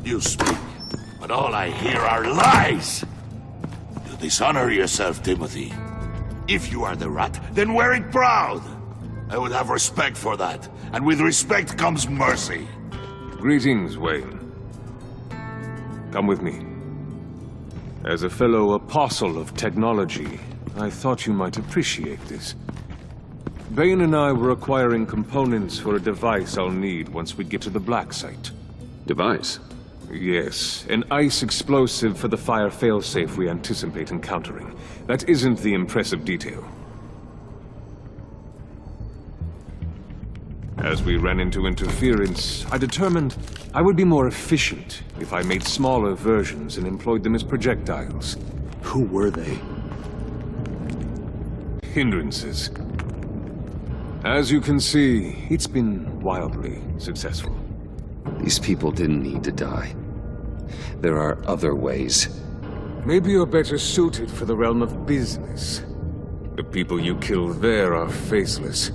[SPEAKER 4] You speak, but all I hear are lies! You dishonor yourself, Timothy. If you are the rat, then wear it proud! I would have respect for that, and with respect comes mercy.
[SPEAKER 3] Greetings, Wayne. Come with me. As a fellow apostle of technology, I thought you might appreciate this. Bane and I were acquiring components for a device I'll need once we get to the black site.
[SPEAKER 1] Device?
[SPEAKER 3] Yes, an ice explosive for the fire failsafe we anticipate encountering. That isn't the impressive detail. As we ran into interference, I determined I would be more efficient if I made smaller versions and employed them as projectiles.
[SPEAKER 1] Who were they?
[SPEAKER 3] Hindrances. As you can see, it's been wildly successful.
[SPEAKER 1] These people didn't need to die. There are other ways.
[SPEAKER 3] Maybe you're better suited for the realm of business. The people you killed there are faceless.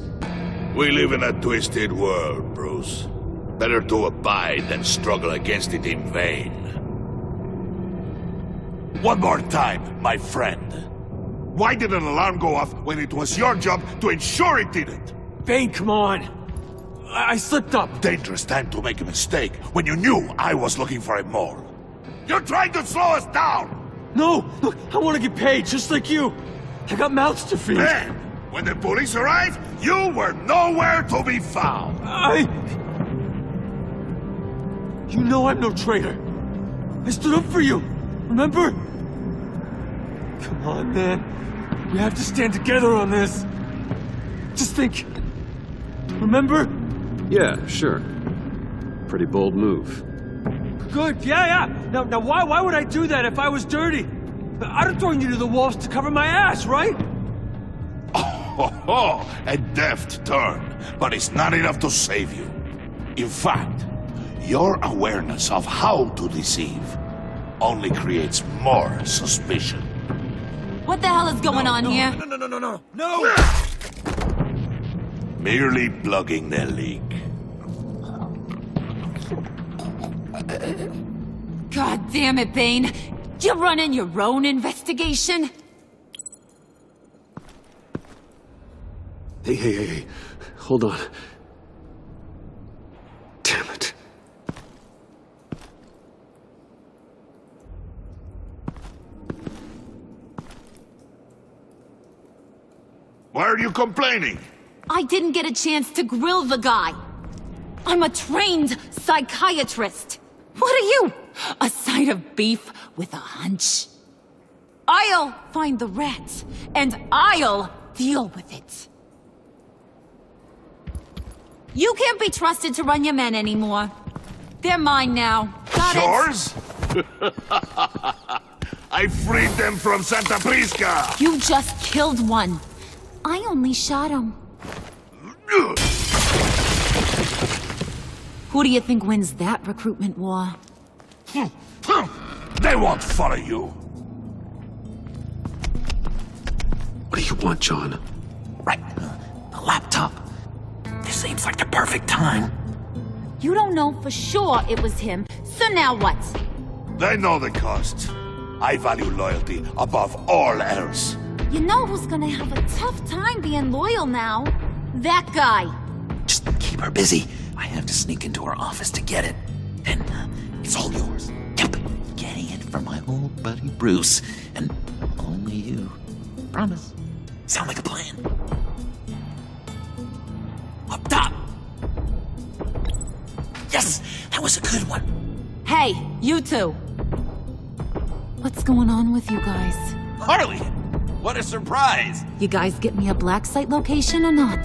[SPEAKER 4] We live in a twisted world, Bruce. Better to abide than struggle against it in vain. One more time, my friend. Why did an alarm go off when it was your job to ensure it didn't?
[SPEAKER 8] Bane, come on! I slipped up!
[SPEAKER 4] Dangerous time to make a mistake when you knew I was looking for it more. You're trying to slow us down!
[SPEAKER 8] No! Look, I want to get paid, just like you! I got mouths to feed!
[SPEAKER 4] Then, when the police arrived, you were nowhere to be found!
[SPEAKER 8] You know I'm no traitor! I stood up for you! Remember? Come on, man. We have to stand together on this! Just think... Remember?
[SPEAKER 1] Yeah, sure. Pretty bold move.
[SPEAKER 8] Good, yeah. Now why would I do that if I was dirty? I'd have thrown you to the wolves to cover my ass, right?
[SPEAKER 4] Oh, a deft turn, but it's not enough to save you. In fact, your awareness of how to deceive only creates more suspicion.
[SPEAKER 7] What the hell is going on here?
[SPEAKER 4] No! Merely plugging the leak.
[SPEAKER 7] God damn it, Bane. You're running your own investigation?
[SPEAKER 1] Hey. Hold on. Damn it.
[SPEAKER 4] Why are you complaining?
[SPEAKER 7] I didn't get a chance to grill the guy. I'm a trained psychiatrist. What are you? A side of beef with a hunch? I'll find the rat, and I'll deal with it. You can't be trusted to run your men anymore. They're mine now. Got
[SPEAKER 4] Yours? I freed them from Santa Prisca!
[SPEAKER 7] You just killed one. I only shot him. Who do you think wins that recruitment war?
[SPEAKER 4] They won't follow you.
[SPEAKER 1] What do you want, John?
[SPEAKER 6] Right. The laptop. This seems like the perfect time.
[SPEAKER 7] You don't know for sure it was him, so now what?
[SPEAKER 4] They know the cost. I value loyalty above all else.
[SPEAKER 7] You know who's gonna have a tough time being loyal now? That guy.
[SPEAKER 6] Just keep her busy. I have to sneak into her office to get it. Then it's all yours. Yep. Getting it from my old buddy Bruce. And only you. Promise. Sound like a plan? Up top! Yes! That was a good one.
[SPEAKER 7] Hey, you two. What's going on with you guys?
[SPEAKER 6] Harley! What a surprise!
[SPEAKER 7] You guys get me a black site location or not?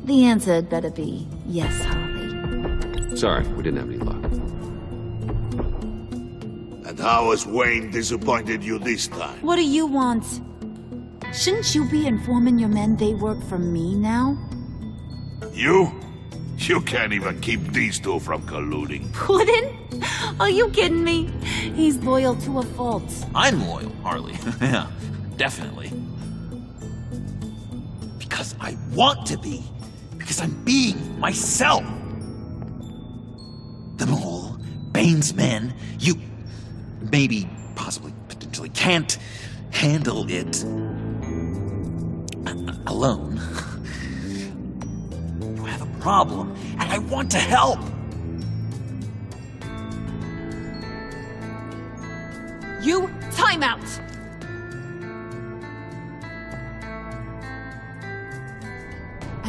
[SPEAKER 7] The answer had better be yes, Harley.
[SPEAKER 1] Sorry, we didn't have any luck.
[SPEAKER 4] And how has Wayne disappointed you this time?
[SPEAKER 7] What do you want? Shouldn't you be informing your men they work for me now?
[SPEAKER 4] You? You can't even keep these two from colluding.
[SPEAKER 7] Puddin'? Are you kidding me? He's loyal to a fault.
[SPEAKER 6] I'm loyal, Harley. Yeah, definitely. Because I want to be. Because I'm being myself. The mole, Bane's men, you maybe, possibly, potentially can't handle it alone. You have a problem, and I want to help.
[SPEAKER 7] You, time out!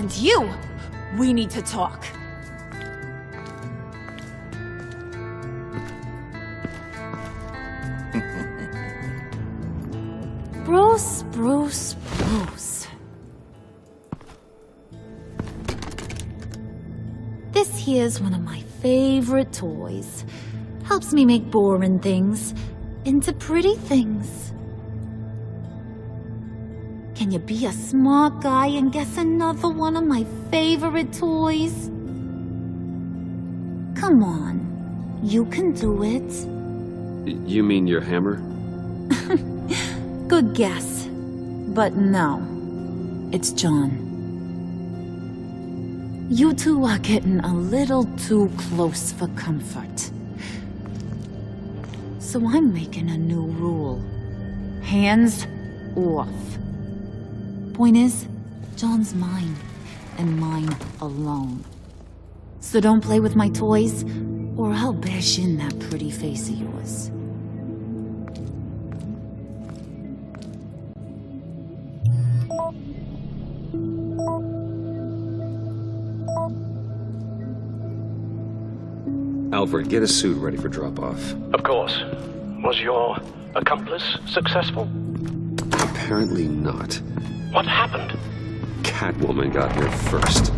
[SPEAKER 7] And you, we need to talk. Bruce. This here's one of my favorite toys. Helps me make boring things into pretty things. Can you be a smart guy and guess another one of my favorite toys? Come on, you can do it.
[SPEAKER 5] You mean your hammer?
[SPEAKER 7] Good guess. But no, it's John. You two are getting a little too close for comfort. So I'm making a new rule. Hands off. Point is, John's mine, and mine alone. So don't play with my toys, or I'll bash in that pretty face of yours.
[SPEAKER 5] Alfred, get a suit ready for drop-off.
[SPEAKER 11] Of course. Was your accomplice successful?
[SPEAKER 5] Apparently not.
[SPEAKER 11] What happened?
[SPEAKER 5] Catwoman got here first.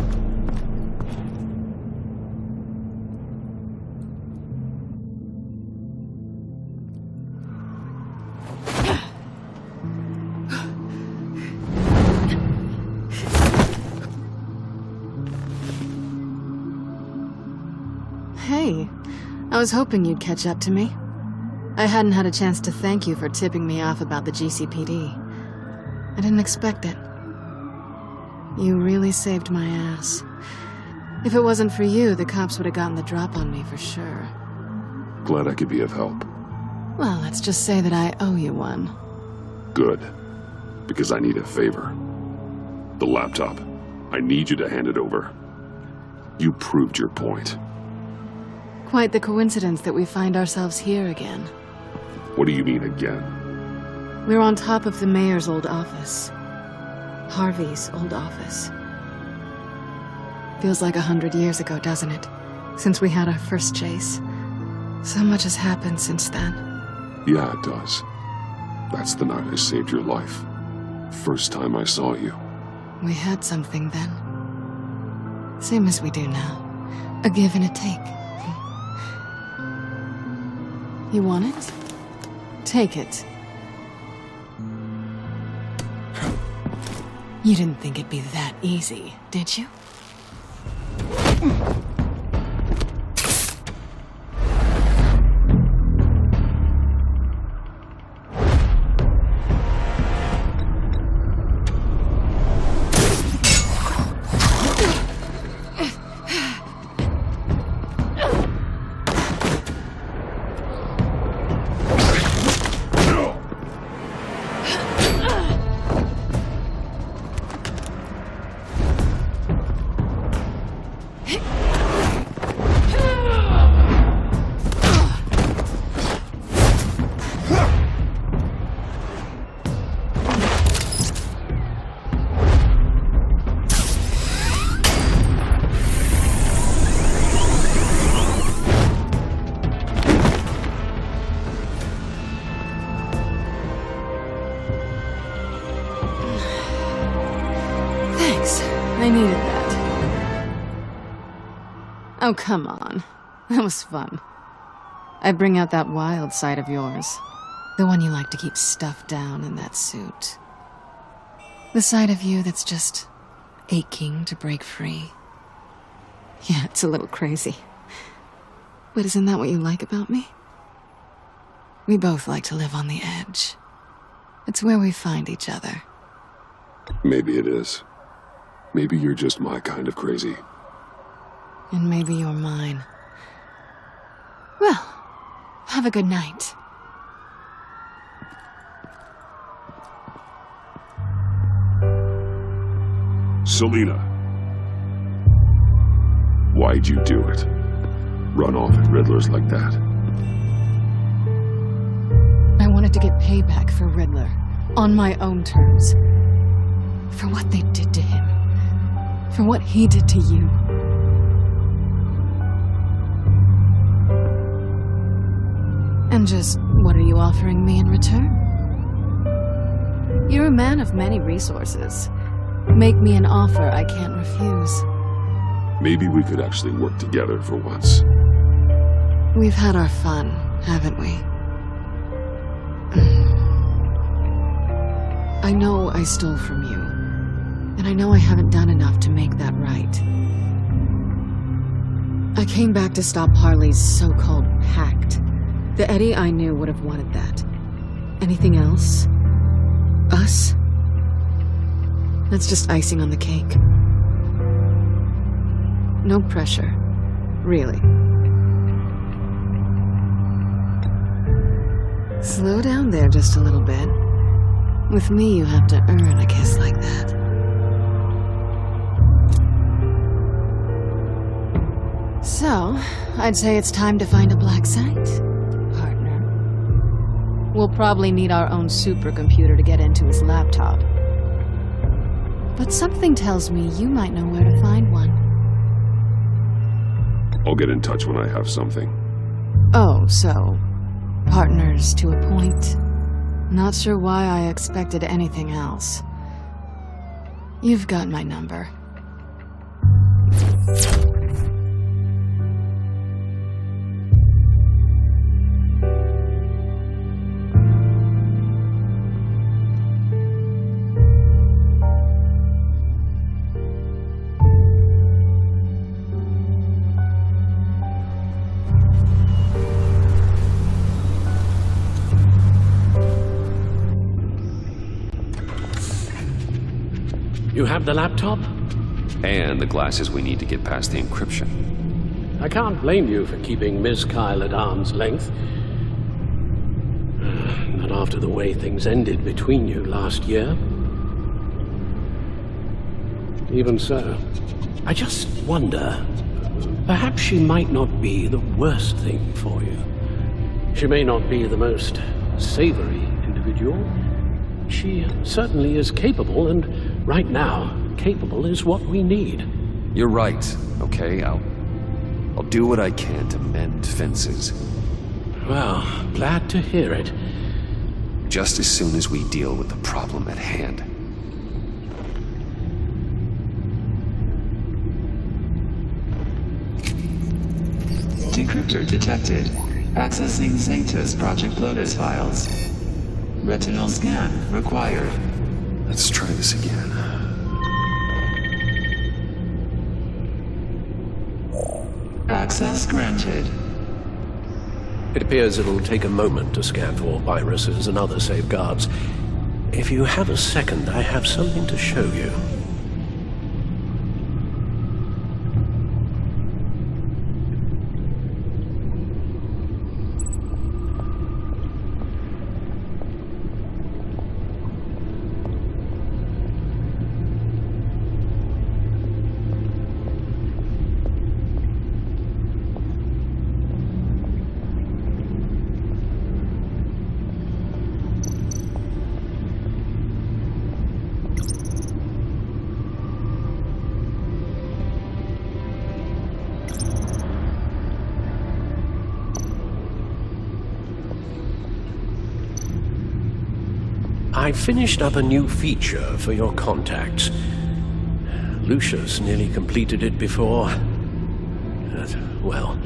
[SPEAKER 2] Hey, I was hoping you'd catch up to me. I hadn't had a chance to thank you for tipping me off about the GCPD. I didn't expect it. You really saved my ass. If it wasn't for you, the cops would have gotten the drop on me for sure.
[SPEAKER 15] Glad I could be of help.
[SPEAKER 2] Well, let's just say that I owe you one.
[SPEAKER 15] Good. Because I need a favor. The laptop. I need you to hand it over. You proved your point.
[SPEAKER 2] Quite the coincidence that we find ourselves here again.
[SPEAKER 15] What do you mean again?
[SPEAKER 2] We're on top of the mayor's old office. Harvey's old office. Feels like 100 years ago, doesn't it? Since we had our first chase. So much has happened since then.
[SPEAKER 15] Yeah, it does. That's the night I saved your life. First time I saw you.
[SPEAKER 2] We had something then. Same as we do now. A give and a take. You want it? Take it. You didn't think it'd be that easy, did you? I needed that. Oh, come on. That was fun. I bring out that wild side of yours. The one you like to keep stuffed down in that suit. The side of you that's just aching to break free. Yeah, it's a little crazy. But isn't that what you like about me? We both like to live on the edge. It's where we find each other.
[SPEAKER 15] Maybe it is. Maybe you're just my kind of crazy.
[SPEAKER 2] And maybe you're mine. Well, have a good night.
[SPEAKER 15] Selina. Why'd you do it? Run off at Riddlers like that?
[SPEAKER 2] I wanted to get payback for Riddler. On my own terms. For what they did to him. For what he did to you. And just what are you offering me in return? You're a man of many resources. Make me an offer I can't refuse.
[SPEAKER 15] Maybe we could actually work together for once.
[SPEAKER 2] We've had our fun, haven't we? I know I stole from you, and I know I haven't done enough to make that right. I came back to stop Harley's so-called pact. The Eddie I knew would have wanted that. Anything else? Us? That's just icing on the cake. No pressure. Really. Slow down there just a little bit. With me, you have to earn a kiss like that. So, I'd say it's time to find a black site, partner. We'll probably need our own supercomputer to get into his laptop. But something tells me you might know where to find one.
[SPEAKER 15] I'll get in touch when I have something.
[SPEAKER 2] Oh, so... partners to a point. Not sure why I expected anything else. You've got my number.
[SPEAKER 16] You have the laptop?
[SPEAKER 1] And the glasses we need to get past the encryption.
[SPEAKER 16] I can't blame you for keeping Miss Kyle at arm's length. Not after the way things ended between you last year. Even so, I just wonder, perhaps she might not be the worst thing for you. She may not be the most savory individual. She certainly is capable, and right now, capable is what we need.
[SPEAKER 1] You're right, okay? I'll do what I can to mend fences.
[SPEAKER 16] Well, glad to hear it.
[SPEAKER 1] Just as soon as we deal with the problem at hand.
[SPEAKER 13] Decryptor detected. Accessing Sanctus Project Lotus files. Retinal scan required.
[SPEAKER 1] Let's try this again.
[SPEAKER 13] Access granted.
[SPEAKER 16] It appears it'll take a moment to scan for viruses and other safeguards. If you have a second, I have something to show you. I finished up a new feature for your contacts. Lucius nearly completed it before. Well,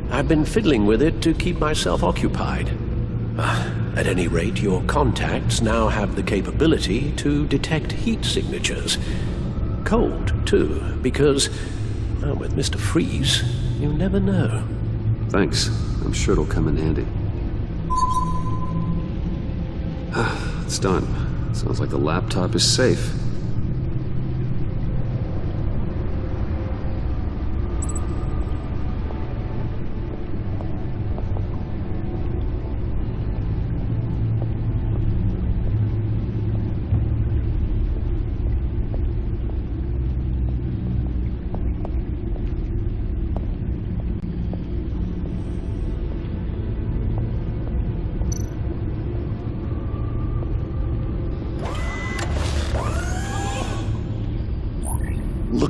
[SPEAKER 16] I've been fiddling with it to keep myself occupied. At any rate, your contacts now have the capability to detect heat signatures. Cold, too, because, well, with Mr. Freeze, you never know.
[SPEAKER 1] Thanks. I'm sure it'll come in handy. It's done. Sounds like the laptop is safe.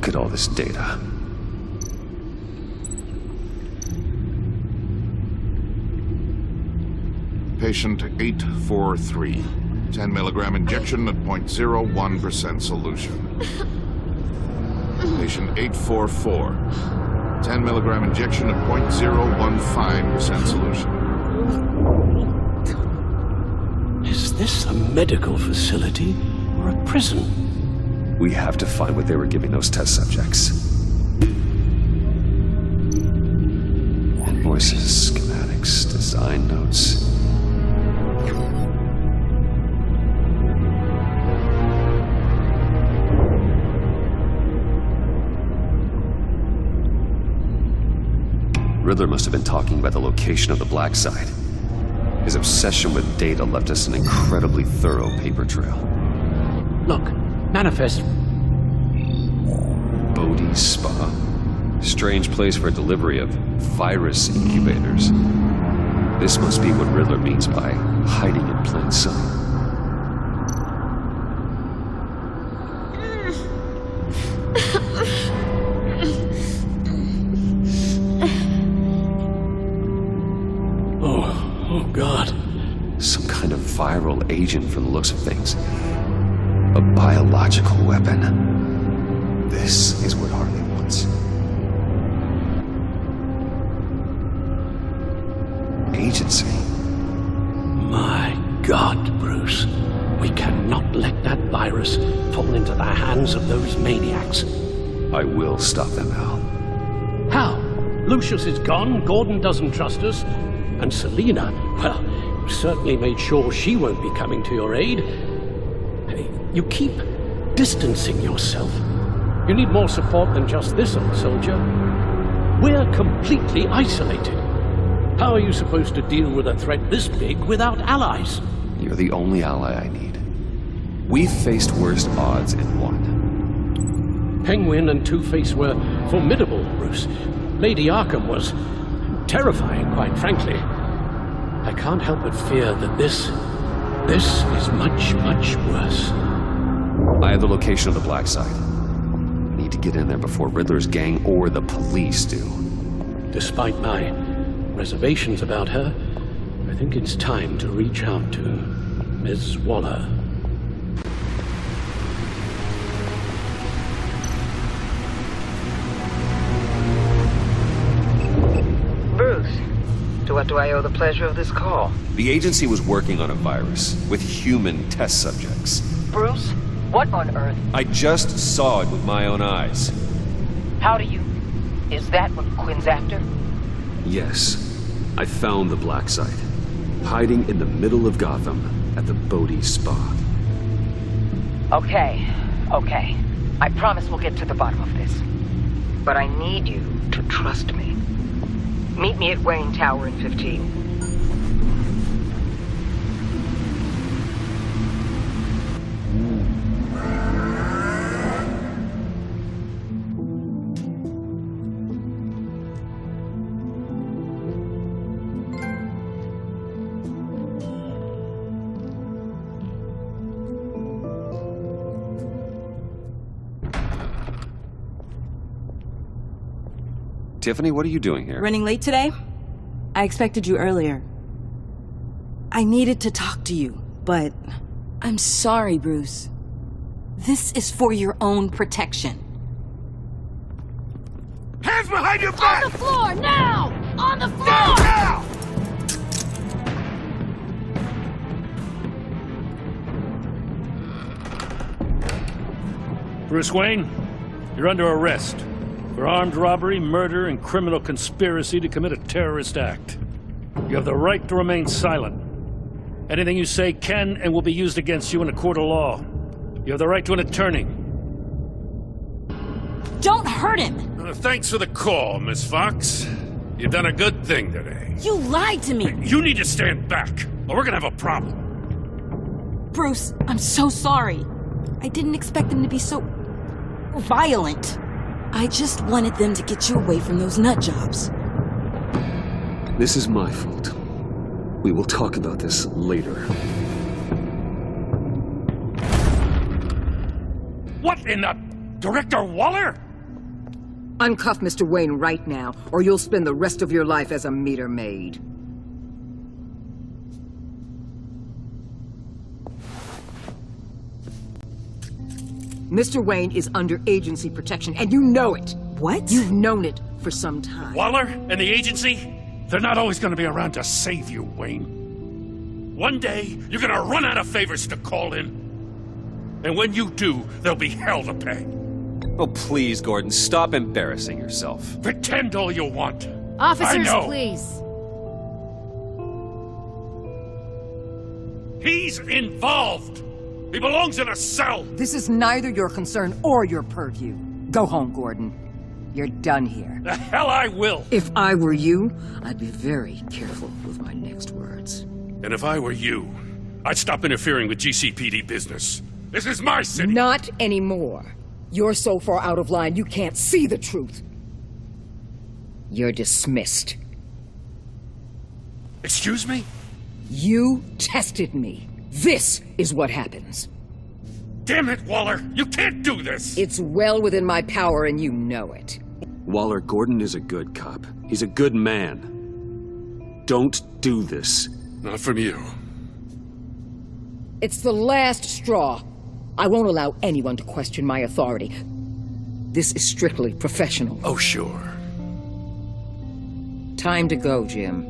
[SPEAKER 1] Look at all this data.
[SPEAKER 15] Patient 843. 10 milligram injection at 0.01% solution. Patient 844. 10 milligram injection at 0.015% solution.
[SPEAKER 16] Is this a medical facility or a prison?
[SPEAKER 1] We have to find what they were giving those test subjects. Invoices, schematics, design notes. Riddler must have been talking about the location of the black site. His obsession with data left us an incredibly thorough paper trail.
[SPEAKER 16] Look, manifest.
[SPEAKER 1] Bodhi's Spa? Strange place for delivery of virus incubators. This must be what Riddler means by hiding in plain sight.
[SPEAKER 16] Oh, God.
[SPEAKER 1] Some kind of viral agent from the looks of things. A biological weapon. This is what Harley wants. Agency.
[SPEAKER 16] My God, Bruce. We cannot let that virus fall into the hands of those maniacs.
[SPEAKER 1] I will stop them, Al.
[SPEAKER 16] How? Lucius is gone, Gordon doesn't trust us, and Selina, well, you certainly made sure she won't be coming to your aid. Hey, you keep distancing yourself. You need more support than just this old soldier. We're completely isolated. How are you supposed to deal with a threat this big without allies?
[SPEAKER 1] You're the only ally I need. We've faced worse odds and won.
[SPEAKER 16] Penguin and Two-Face were formidable, Bruce. Lady Arkham was terrifying, quite frankly. I can't help but fear that this is much, much worse.
[SPEAKER 1] I have the location of the black site. I need to get in there before Riddler's gang or the police do.
[SPEAKER 16] Despite my reservations about her, I think it's time to reach out to Ms. Waller.
[SPEAKER 9] Bruce, to what do I owe the pleasure of this call?
[SPEAKER 1] The agency was working on a virus with human test subjects.
[SPEAKER 9] Bruce, what on earth?
[SPEAKER 1] I just saw it with my own eyes.
[SPEAKER 9] How do you... Is that what Quinn's after?
[SPEAKER 1] Yes. I found the black site. Hiding in the middle of Gotham at the Bodhi Spa.
[SPEAKER 9] Okay. I promise we'll get to the bottom of this. But I need you to trust me. Meet me at Wayne Tower in 15.
[SPEAKER 1] Tiffany, what are you doing here?
[SPEAKER 17] Running late today? I expected you earlier. I needed to talk to you, but... I'm sorry, Bruce. This is for your own protection.
[SPEAKER 15] Hands behind your back!
[SPEAKER 7] On the floor, now! On the floor!
[SPEAKER 15] Now!
[SPEAKER 14] Bruce Wayne, you're under arrest for armed robbery, murder, and criminal conspiracy to commit a terrorist act. You have the right to remain silent. Anything you say can and will be used against you in a court of law. You have the right to an attorney.
[SPEAKER 17] Don't hurt him!
[SPEAKER 15] Thanks for the call, Miss Fox. You've done a good thing today.
[SPEAKER 17] You lied to me!
[SPEAKER 15] You need to stand back, or we're gonna have a problem.
[SPEAKER 17] Bruce, I'm so sorry. I didn't expect them to be so... violent. I just wanted them to get you away from those nut jobs.
[SPEAKER 1] This is my fault. We will talk about this later.
[SPEAKER 15] What in the... Director Waller?
[SPEAKER 9] Uncuff Mr. Wayne right now, or you'll spend the rest of your life as a meter maid. Mr. Wayne is under agency protection, and you know it.
[SPEAKER 17] What?
[SPEAKER 9] You've known it for some time.
[SPEAKER 14] Waller and the agency? They're not always going to be around to save you, Wayne. One day, you're going to run out of favors to call in. And when you do, there'll be hell to pay.
[SPEAKER 5] Oh, please, Gordon, stop embarrassing yourself.
[SPEAKER 14] Pretend all you want.
[SPEAKER 7] Officers,
[SPEAKER 14] I know.
[SPEAKER 7] please.
[SPEAKER 14] He's involved. He belongs in a cell.
[SPEAKER 9] This is neither your concern or your purview. Go home, Gordon. You're done here.
[SPEAKER 14] The hell I will.
[SPEAKER 9] If I were you, I'd be very careful with my next words.
[SPEAKER 14] And if I were you, I'd stop interfering with GCPD business. This is my city.
[SPEAKER 9] Not anymore. You're so far out of line you can't see the truth. You're dismissed.
[SPEAKER 14] Excuse me?
[SPEAKER 9] You tested me. This is what happens.
[SPEAKER 14] Damn it, Waller! You can't do this!
[SPEAKER 9] It's well within my power and you know it.
[SPEAKER 1] Waller, Gordon is a good cop. He's a good man. Don't do this.
[SPEAKER 14] Not from you.
[SPEAKER 9] It's the last straw. I won't allow anyone to question my authority. This is strictly professional.
[SPEAKER 14] Oh, sure.
[SPEAKER 9] Time to go, Jim.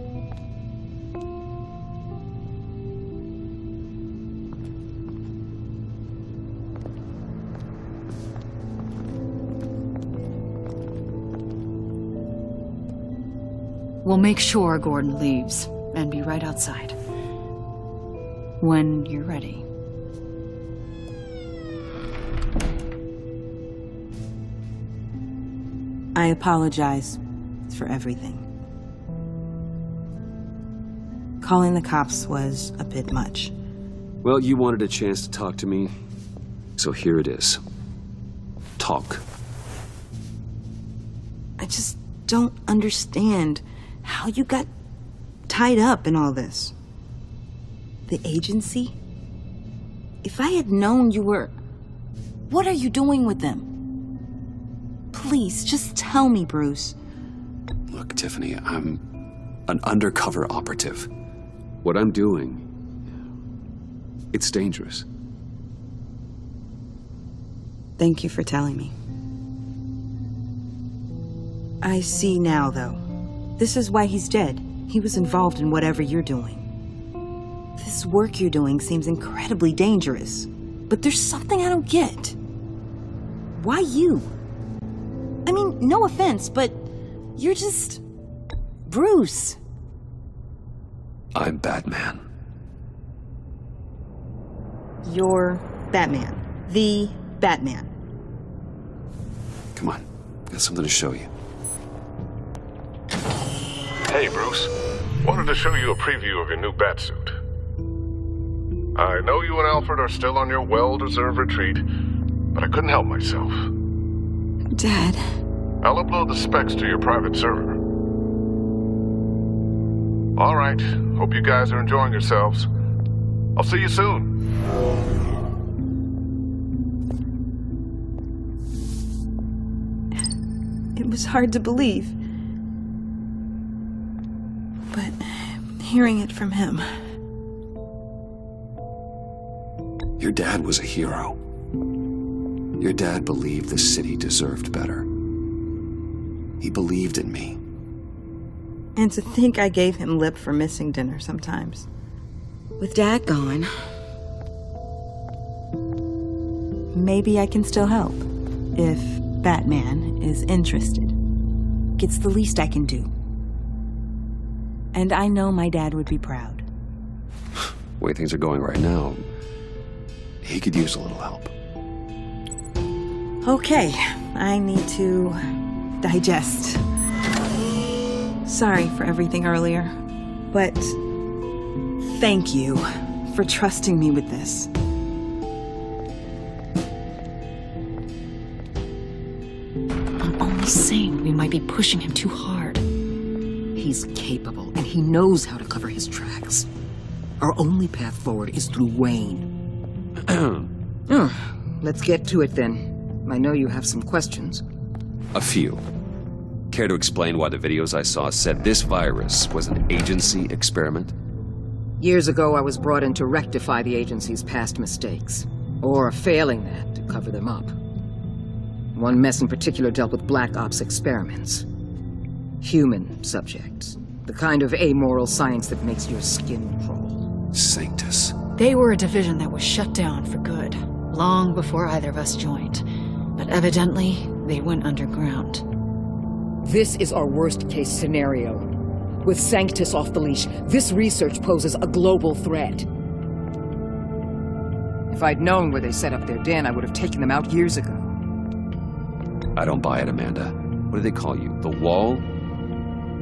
[SPEAKER 17] We'll make sure Gordon leaves and be right outside. When you're ready. I apologize for everything. Calling the cops was a bit much.
[SPEAKER 1] Well, you wanted a chance to talk to me, so here it is. Talk.
[SPEAKER 17] I just don't understand how you got tied up in all this. The agency? If I had known you were... What are you doing with them? Please, just tell me, Bruce.
[SPEAKER 1] Look, Tiffany, I'm an undercover operative. What I'm doing, it's dangerous.
[SPEAKER 17] Thank you for telling me. I see now, though. This is why he's dead. He was involved in whatever you're doing. This work you're doing seems incredibly dangerous. But there's something I don't get. Why you? I mean, no offense, but you're just... Bruce.
[SPEAKER 1] I'm Batman.
[SPEAKER 17] You're Batman. The Batman.
[SPEAKER 1] Come on, got something to show you.
[SPEAKER 15] Hey, Bruce. Wanted to show you a preview of your new Batsuit. I know you and Alfred are still on your well-deserved retreat, but I couldn't help myself.
[SPEAKER 17] Dad.
[SPEAKER 15] I'll upload the specs to your private server. All right. Hope you guys are enjoying yourselves. I'll see you soon.
[SPEAKER 17] It was hard to believe. But hearing it from him...
[SPEAKER 1] Your dad was a hero. Your dad believed the city deserved better. He believed in me.
[SPEAKER 17] And to think I gave him lip for missing dinner sometimes. With Dad gone... Maybe I can still help. If Batman is interested. It's the least I can do. And I know my dad would be proud.
[SPEAKER 1] The way things are going right now, he could use a little help.
[SPEAKER 17] Okay, I need to digest. Sorry for everything earlier, but thank you for trusting me with this.
[SPEAKER 9] I'm only saying we might be pushing him too hard. He's capable, and he knows how to cover his tracks. Our only path forward is through Wayne. Let's get to it then. I know you have some questions.
[SPEAKER 1] A few.
[SPEAKER 5] Care to explain why the videos I saw said this virus was an agency experiment?
[SPEAKER 9] Years ago, I was brought in to rectify the agency's past mistakes. Or failing that, to cover them up. One mess in particular dealt with Black Ops experiments. Human subjects. The kind of amoral science that makes your skin crawl.
[SPEAKER 5] Sanctus.
[SPEAKER 2] They were a division that was shut down for good, long before either of us joined. But evidently, they went underground.
[SPEAKER 9] This is our worst-case scenario. With Sanctus off the leash, this research poses a global threat. If I'd known where they set up their den, I would have taken them out years ago.
[SPEAKER 5] I don't buy it, Amanda. What do they call you? The Wall?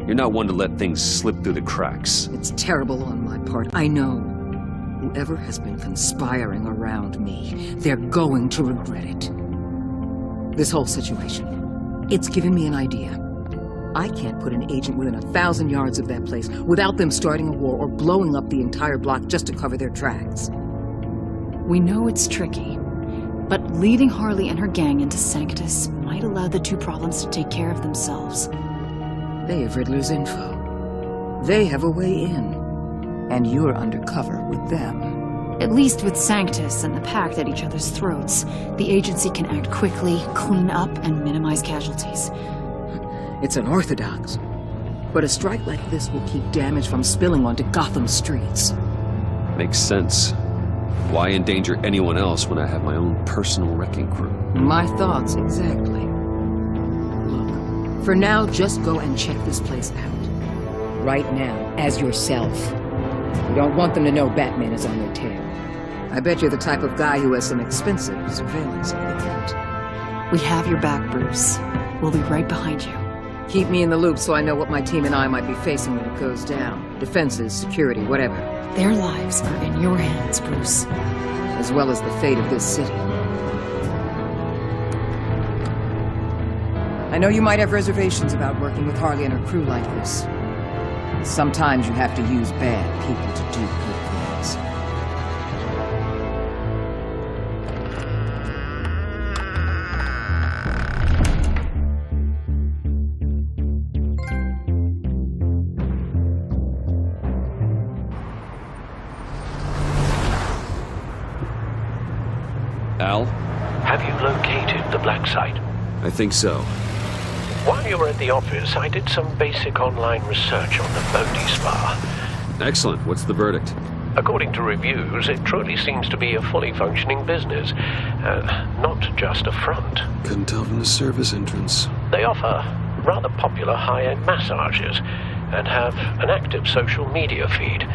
[SPEAKER 5] You're not one to let things slip through the cracks.
[SPEAKER 9] It's terrible on my part, I know. Whoever has been conspiring around me, they're going to regret it. This whole situation, it's given me an idea. I can't put an agent within 1,000 yards of that place without them starting a war or blowing up the entire block just to cover their tracks.
[SPEAKER 2] We know it's tricky, but leading Harley and her gang into Sanctus might allow the two problems to take care of themselves.
[SPEAKER 9] They have Riddler's info. They have a way in. And you're undercover with them.
[SPEAKER 2] At least with Sanctus and the Pact at each other's throats, the agency can act quickly, clean up, and minimize casualties.
[SPEAKER 9] It's unorthodox. But a strike like this will keep damage from spilling onto Gotham streets.
[SPEAKER 5] Makes sense. Why endanger anyone else when I have my own personal wrecking crew?
[SPEAKER 9] My thoughts, exactly. Look, for now, just go and check this place out. Right now, as yourself. You don't want them to know Batman is on their tail. I bet you're the type of guy who has some expensive surveillance equipment.
[SPEAKER 2] We have your back, Bruce. We'll be right behind you.
[SPEAKER 9] Keep me in the loop so I know what my team and I might be facing when it goes down. Defenses, security, whatever.
[SPEAKER 2] Their lives are in your hands, Bruce.
[SPEAKER 9] As well as the fate of this city. I know you might have reservations about working with Harley and her crew like this. Sometimes you have to use bad people to do good things.
[SPEAKER 5] Al?
[SPEAKER 11] Have you located the black site?
[SPEAKER 5] I think so.
[SPEAKER 11] While you were at the office, I did some basic online research on the Bodhi Spa.
[SPEAKER 5] Excellent. What's the verdict?
[SPEAKER 11] According to reviews, it truly seems to be a fully functioning business, not just a front.
[SPEAKER 5] Couldn't tell from the service entrance.
[SPEAKER 11] They offer rather popular high-end massages and have an active social media feed.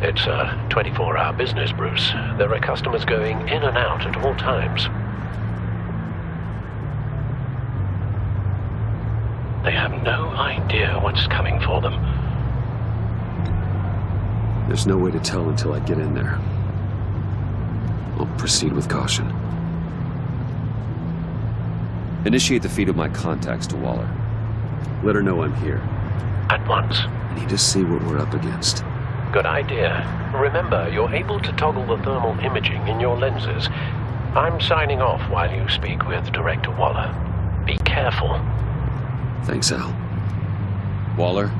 [SPEAKER 11] It's a 24-hour business, Bruce. There are customers going in and out at all times. They have no idea what's coming for them.
[SPEAKER 5] There's no way to tell until I get in there. I'll proceed with caution. Initiate the feed of my contacts to Waller. Let her know I'm here.
[SPEAKER 11] At once.
[SPEAKER 5] I need to see what we're up against.
[SPEAKER 11] Good idea. Remember, you're able to toggle the thermal imaging in your lenses. I'm signing off while you speak with Director Waller. Be careful.
[SPEAKER 5] Thanks, Al. Waller?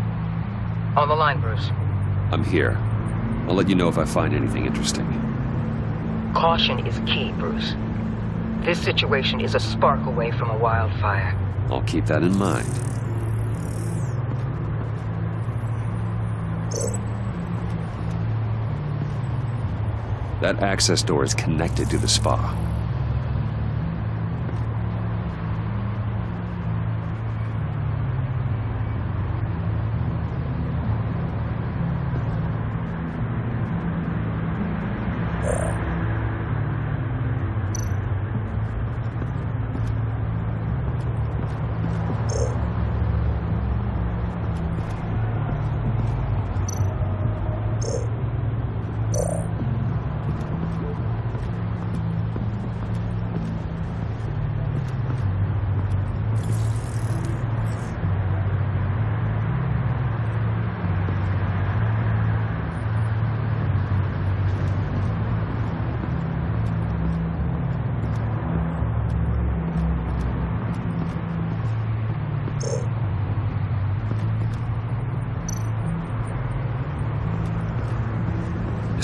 [SPEAKER 9] On the line, Bruce.
[SPEAKER 5] I'm here. I'll let you know if I find anything interesting.
[SPEAKER 9] Caution is key, Bruce. This situation is a spark away from a wildfire.
[SPEAKER 5] I'll keep that in mind. That access door is connected to the spa.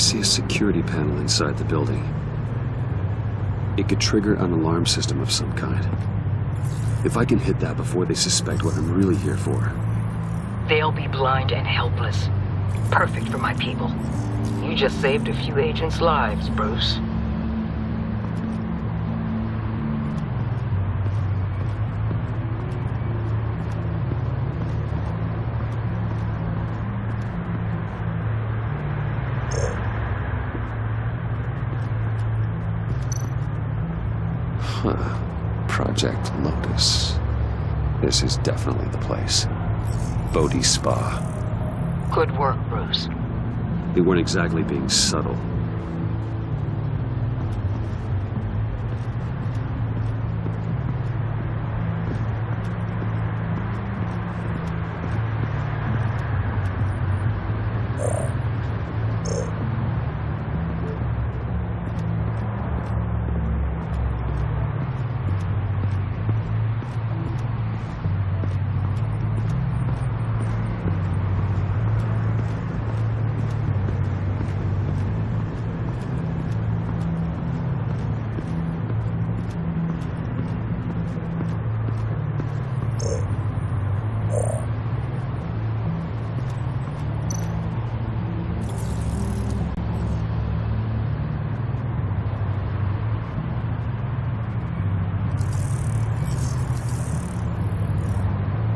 [SPEAKER 1] see a security panel inside the building. It could trigger an alarm system of some kind. If I can hit that before they suspect what I'm really here for.
[SPEAKER 9] They'll be blind and helpless. Perfect for my people. You just saved a few agents' lives, Bruce.
[SPEAKER 1] Project Lotus. This is definitely the place. Bodhi Spa.
[SPEAKER 9] Good work, Bruce.
[SPEAKER 1] They weren't exactly being subtle.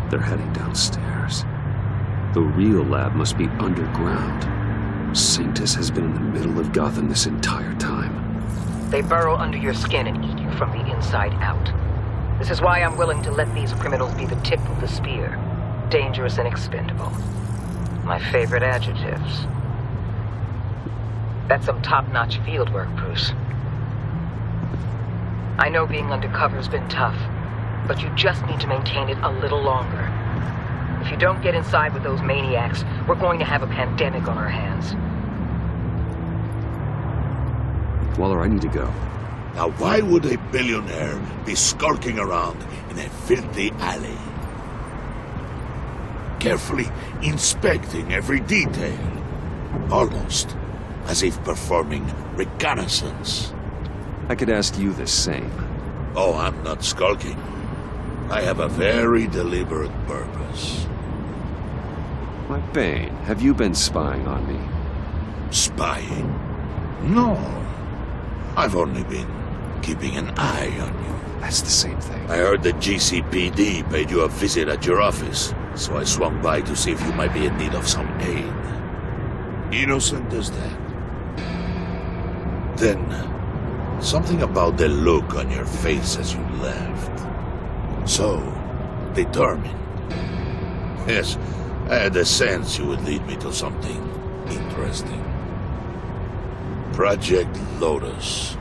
[SPEAKER 1] They're heading downstairs. The real lab must be underground. Sanctus has been in the middle of Gotham this entire time.
[SPEAKER 9] They burrow under your skin and eat you from the inside out. This is why I'm willing to let these criminals be the tip of the spear. Dangerous and expendable. My favorite adjectives. That's some top-notch field work, Bruce. I know being undercover's been tough, but you just need to maintain it a little longer. If you don't get inside with those maniacs, we're going to have a pandemic on our hands.
[SPEAKER 1] Waller, I need to go.
[SPEAKER 4] Now why would a billionaire be skulking around in a filthy alley? Carefully inspecting every detail. Almost as if performing reconnaissance.
[SPEAKER 1] I could ask you the same.
[SPEAKER 4] Oh, I'm not skulking. I have a very deliberate purpose.
[SPEAKER 1] My Bane, have you been spying on me?
[SPEAKER 4] Spying? No. I've only been keeping an eye on you.
[SPEAKER 1] That's the same thing.
[SPEAKER 4] I heard the GCPD paid you a visit at your office, so I swung by to see if you might be in need of some aid. Innocent as that. Then, something about the look on your face as you left. So, determined. Yes, I had a sense you would lead me to something interesting. Project Lotus.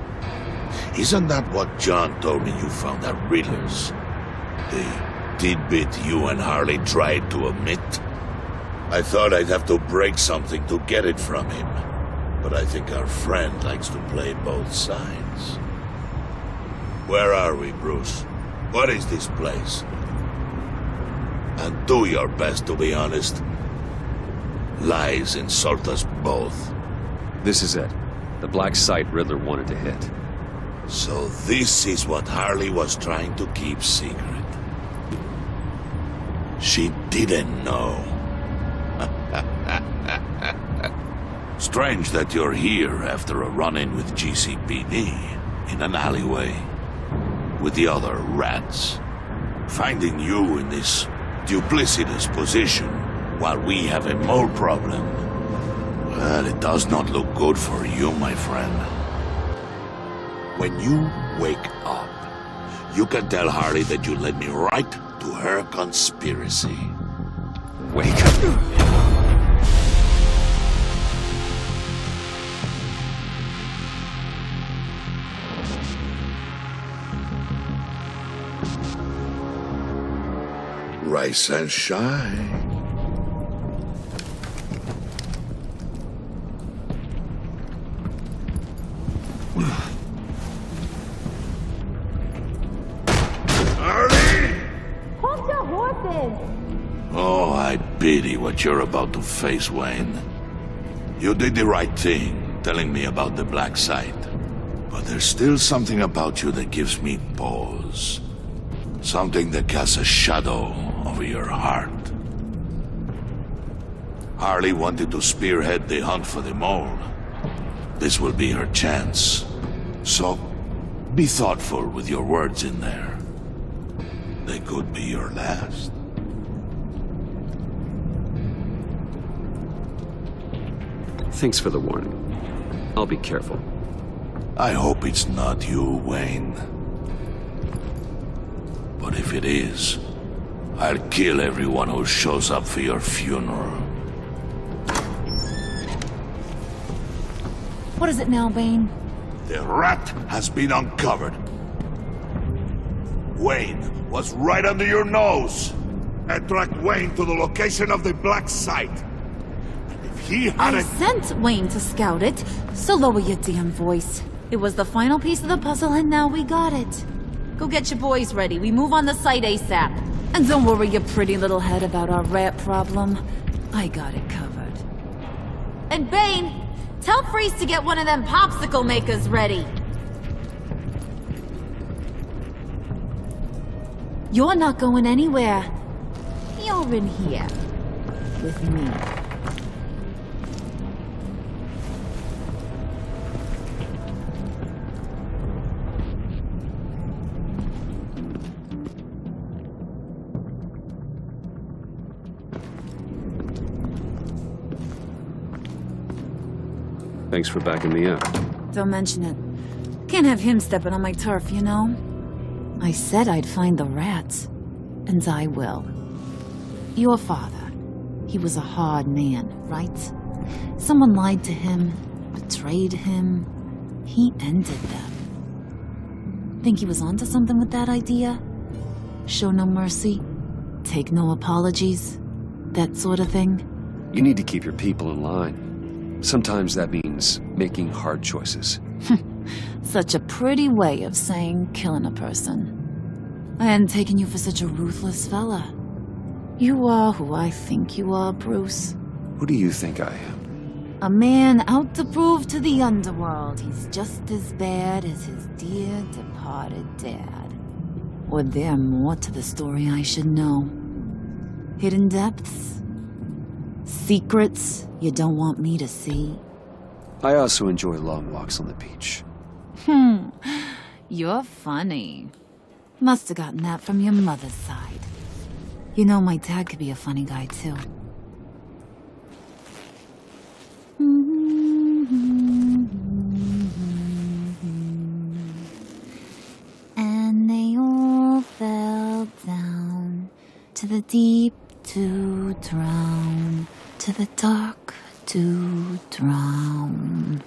[SPEAKER 4] Isn't that what John told me you found at Riddler's? The tidbit you and Harley tried to omit? I thought I'd have to break something to get it from him. But I think our friend likes to play both sides. Where are we, Bruce? What is this place? And do your best to be honest. Lies insult us both.
[SPEAKER 1] This is it. The black site Riddler wanted to hit.
[SPEAKER 4] So this is what Harley was trying to keep secret. She didn't know. Strange that you're here after a run-in with GCPD in an alleyway with the other rats. Finding you in this duplicitous position while we have a mole problem. Well, it does not look good for you, my friend. When you wake up, you can tell Harley that you led me right to her conspiracy.
[SPEAKER 1] Wake up.
[SPEAKER 4] Rise and shine.
[SPEAKER 7] Hold your horses!
[SPEAKER 4] Oh, I pity what you're about to face, Wayne. You did the right thing, telling me about the black site. But there's still something about you that gives me pause. Something that casts a shadow over your heart. Harley wanted to spearhead the hunt for the mole. This will be her chance. So, be thoughtful with your words in there. They could be your last.
[SPEAKER 5] Thanks for the warning. I'll be careful.
[SPEAKER 4] I hope it's not you, Wayne. But if it is, I'll kill everyone who shows up for your funeral.
[SPEAKER 7] What is it now, Wayne?
[SPEAKER 4] The rat has been uncovered. Wayne was right under your nose. I tracked Wayne to the location of the black site. And if he
[SPEAKER 7] I sent Wayne to scout it, so lower your damn voice. It was the final piece of the puzzle and now we got it. Go get your boys ready. We move on the site ASAP. And don't worry your pretty little head about our rat problem. I got it covered. And Bane, tell Freeze to get one of them popsicle makers ready. You're not going anywhere. You're in here. With me.
[SPEAKER 5] Thanks for backing me up.
[SPEAKER 7] Don't mention it. Can't have him stepping on my turf, you know? I said I'd find the rats. And I will. Your father. He was a hard man, right? Someone lied to him, betrayed him. He ended them. Think he was onto something with that idea? Show no mercy? Take no apologies? That sort of thing?
[SPEAKER 5] You need to keep your people in line. Sometimes that means making hard choices.
[SPEAKER 7] Such a pretty way of saying killing a person. I hadn't taken you for such a ruthless fella. You are who I think you are, Bruce.
[SPEAKER 5] Who do you think I am?
[SPEAKER 7] A man out to prove to the underworld he's just as bad as his dear departed dad. Or there more to the story I should know. Hidden depths? Secrets you don't want me to see?
[SPEAKER 5] I also enjoy long walks on the beach.
[SPEAKER 7] You're funny. Must have gotten that from your mother's side. You know, my dad could be a funny guy, too. And they all fell down to the deep to drown, to the dark to drown.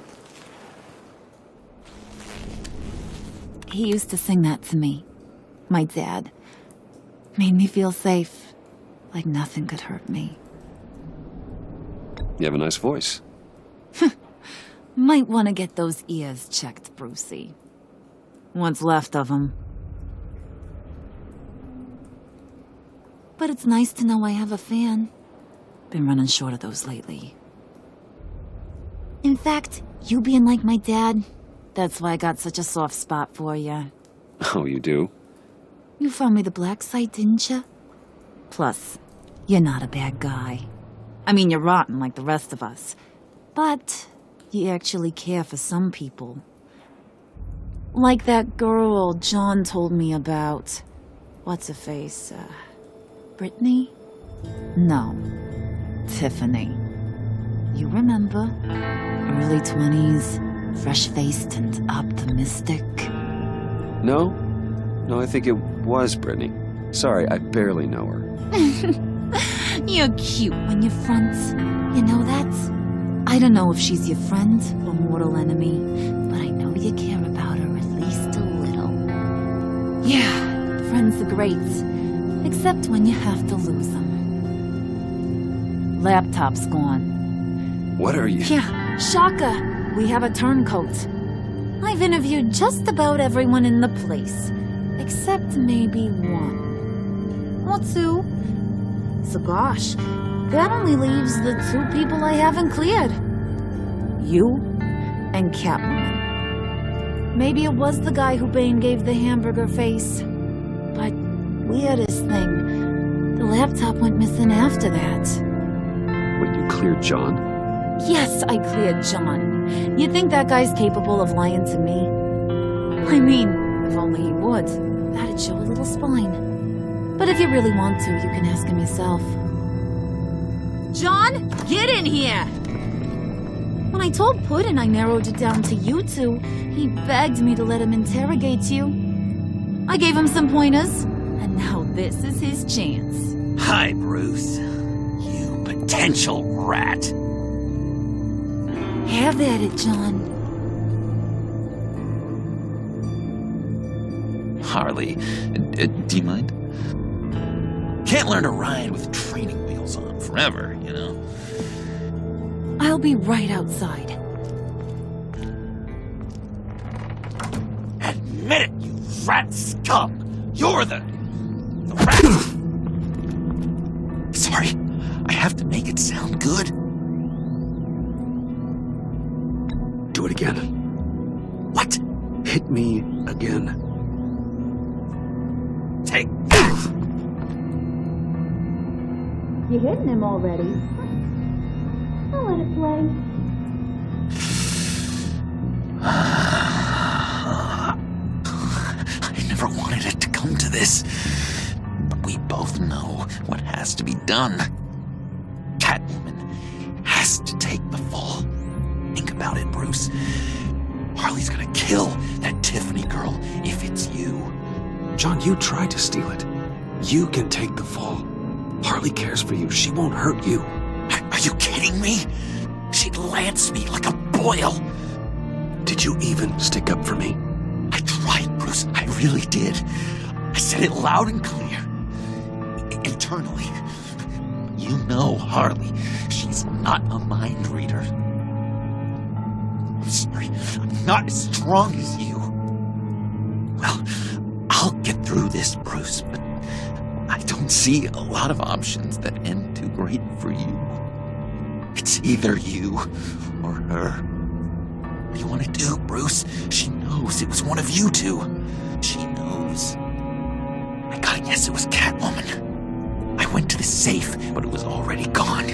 [SPEAKER 7] He used to sing that to me. My dad. Made me feel safe. Like nothing could hurt me.
[SPEAKER 5] You have a nice voice.
[SPEAKER 7] Might want to get those ears checked, Brucey. What's left of them. But it's nice to know I have a fan. Been running short of those lately. In fact, you being like my dad, that's why I got such a soft spot for you.
[SPEAKER 5] Oh, you do?
[SPEAKER 7] You found me the black site, didn't you? Plus, you're not a bad guy. I mean, you're rotten like the rest of us. But you actually care for some people. Like that girl John told me about. What's her face? Brittany? No. Tiffany. You remember? Early 20s, fresh-faced and optimistic.
[SPEAKER 5] No? No, I think it was Brittany. Sorry, I barely know her.
[SPEAKER 7] You're cute when you front. You know that? I don't know if she's your friend or mortal enemy, but I know you care about her at least a little. Yeah, friends are great. Except when you have to lose them. Laptop's gone.
[SPEAKER 5] What are you?
[SPEAKER 7] Yeah, shocker. We have a turncoat. I've interviewed just about everyone in the place. Except maybe one. Or two. So gosh, that only leaves the two people I haven't cleared. You and Catwoman. Maybe it was the guy who Bane gave the hamburger face. But weirdest thing, the laptop went missing after that.
[SPEAKER 1] Wait, you cleared John?
[SPEAKER 7] Yes, I cleared John. You think that guy's capable of lying to me? I mean, if only he would. That'd show a little spine. But if you really want to, you can ask him yourself. John, get in here! When I told Puddin' I narrowed it down to you two, he begged me to let him interrogate you. I gave him some pointers, and now this is his chance.
[SPEAKER 6] Hi, Bruce. You potential rat.
[SPEAKER 7] Have at it, John.
[SPEAKER 6] Harley, do you mind? Can't learn to ride with training wheels on forever, you know?
[SPEAKER 7] I'll be right outside.
[SPEAKER 6] Admit it, you rat scum! You're the rat! Sorry, I have to make it sound good.
[SPEAKER 1] Do it again.
[SPEAKER 6] What?
[SPEAKER 1] Hit me again.
[SPEAKER 6] Take that!
[SPEAKER 7] You hitting him already? I'll let it play.
[SPEAKER 6] I never wanted it to come to this. But we both know what has to be done. Catwoman has to take the fall. Think about it, Bruce. Harley's gonna kill that Tiffany girl if it's you.
[SPEAKER 1] John, you tried to steal it. You can take the fall. Harley cares for you. She won't hurt you.
[SPEAKER 6] Are you kidding me? She'd lance me like a boil.
[SPEAKER 1] Did you even stick up for me?
[SPEAKER 6] I tried, Bruce. I really did. I said it loud and clear. Internally. You know Harley. She's not a mind reader. I'm sorry. I'm not as strong as you. Well, I'll get through this, Bruce, but I don't see a lot of options that end too great for you. It's either you or her. What do you want to do, Bruce? She knows it was one of you two. She knows. I gotta guess it was Catwoman. I went to the safe, but it was already gone.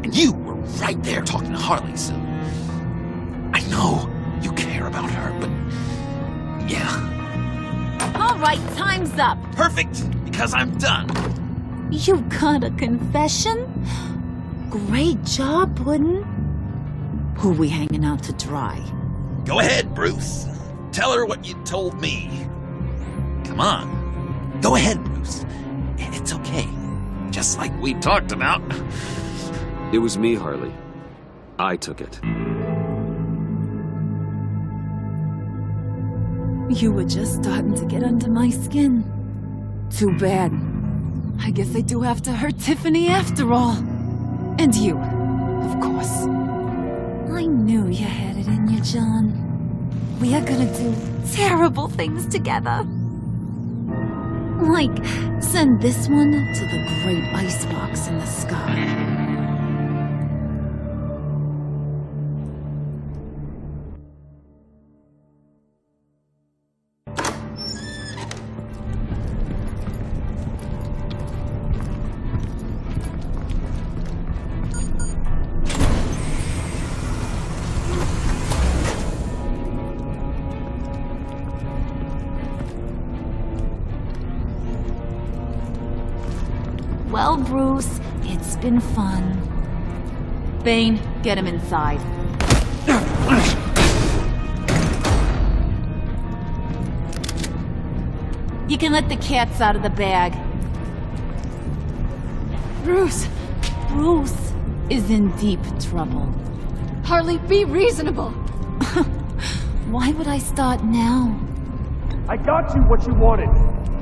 [SPEAKER 6] And you were right there talking to Harley, so... I know you care about her, but... yeah.
[SPEAKER 7] All right, time's up.
[SPEAKER 6] Perfect, because I'm done.
[SPEAKER 7] You got a confession? Great job, Puddin'. Who we hanging out to dry?
[SPEAKER 6] Go ahead, Bruce. Tell her what you told me. Come on. Go ahead, Bruce. It's okay. Just like we talked about.
[SPEAKER 1] It was me, Harley. I took it.
[SPEAKER 7] You were just starting to get under my skin. Too bad. I guess I do have to hurt Tiffany after all. And you, of course. I knew you had it in you, John. We are gonna do terrible things together. Like, send this one to the great icebox in the sky. Well, Bruce, it's been fun. Bane, get him inside. You can let the cats out of the bag.
[SPEAKER 2] Bruce!
[SPEAKER 7] Bruce is in deep trouble.
[SPEAKER 2] Harley, be reasonable!
[SPEAKER 7] Why would I start now?
[SPEAKER 8] I got you what you wanted.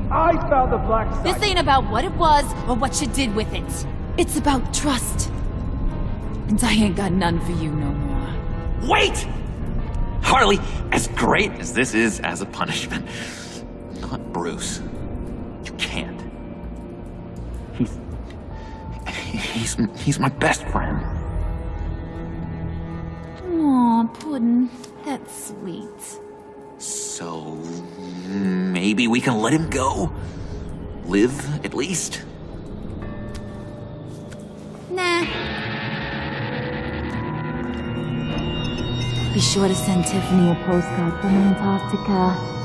[SPEAKER 8] I found the black site.
[SPEAKER 7] This ain't about what it was or what you did with it. It's about trust. And I ain't got none for you no more.
[SPEAKER 6] Wait! Harley, as great as this is as a punishment, not Bruce. You can't. He's my best friend.
[SPEAKER 7] Aw, Puddin'. sweet.
[SPEAKER 6] So, maybe we can let him go? Live, at least?
[SPEAKER 7] Nah. Be sure to send Tiffany a postcard from Antarctica.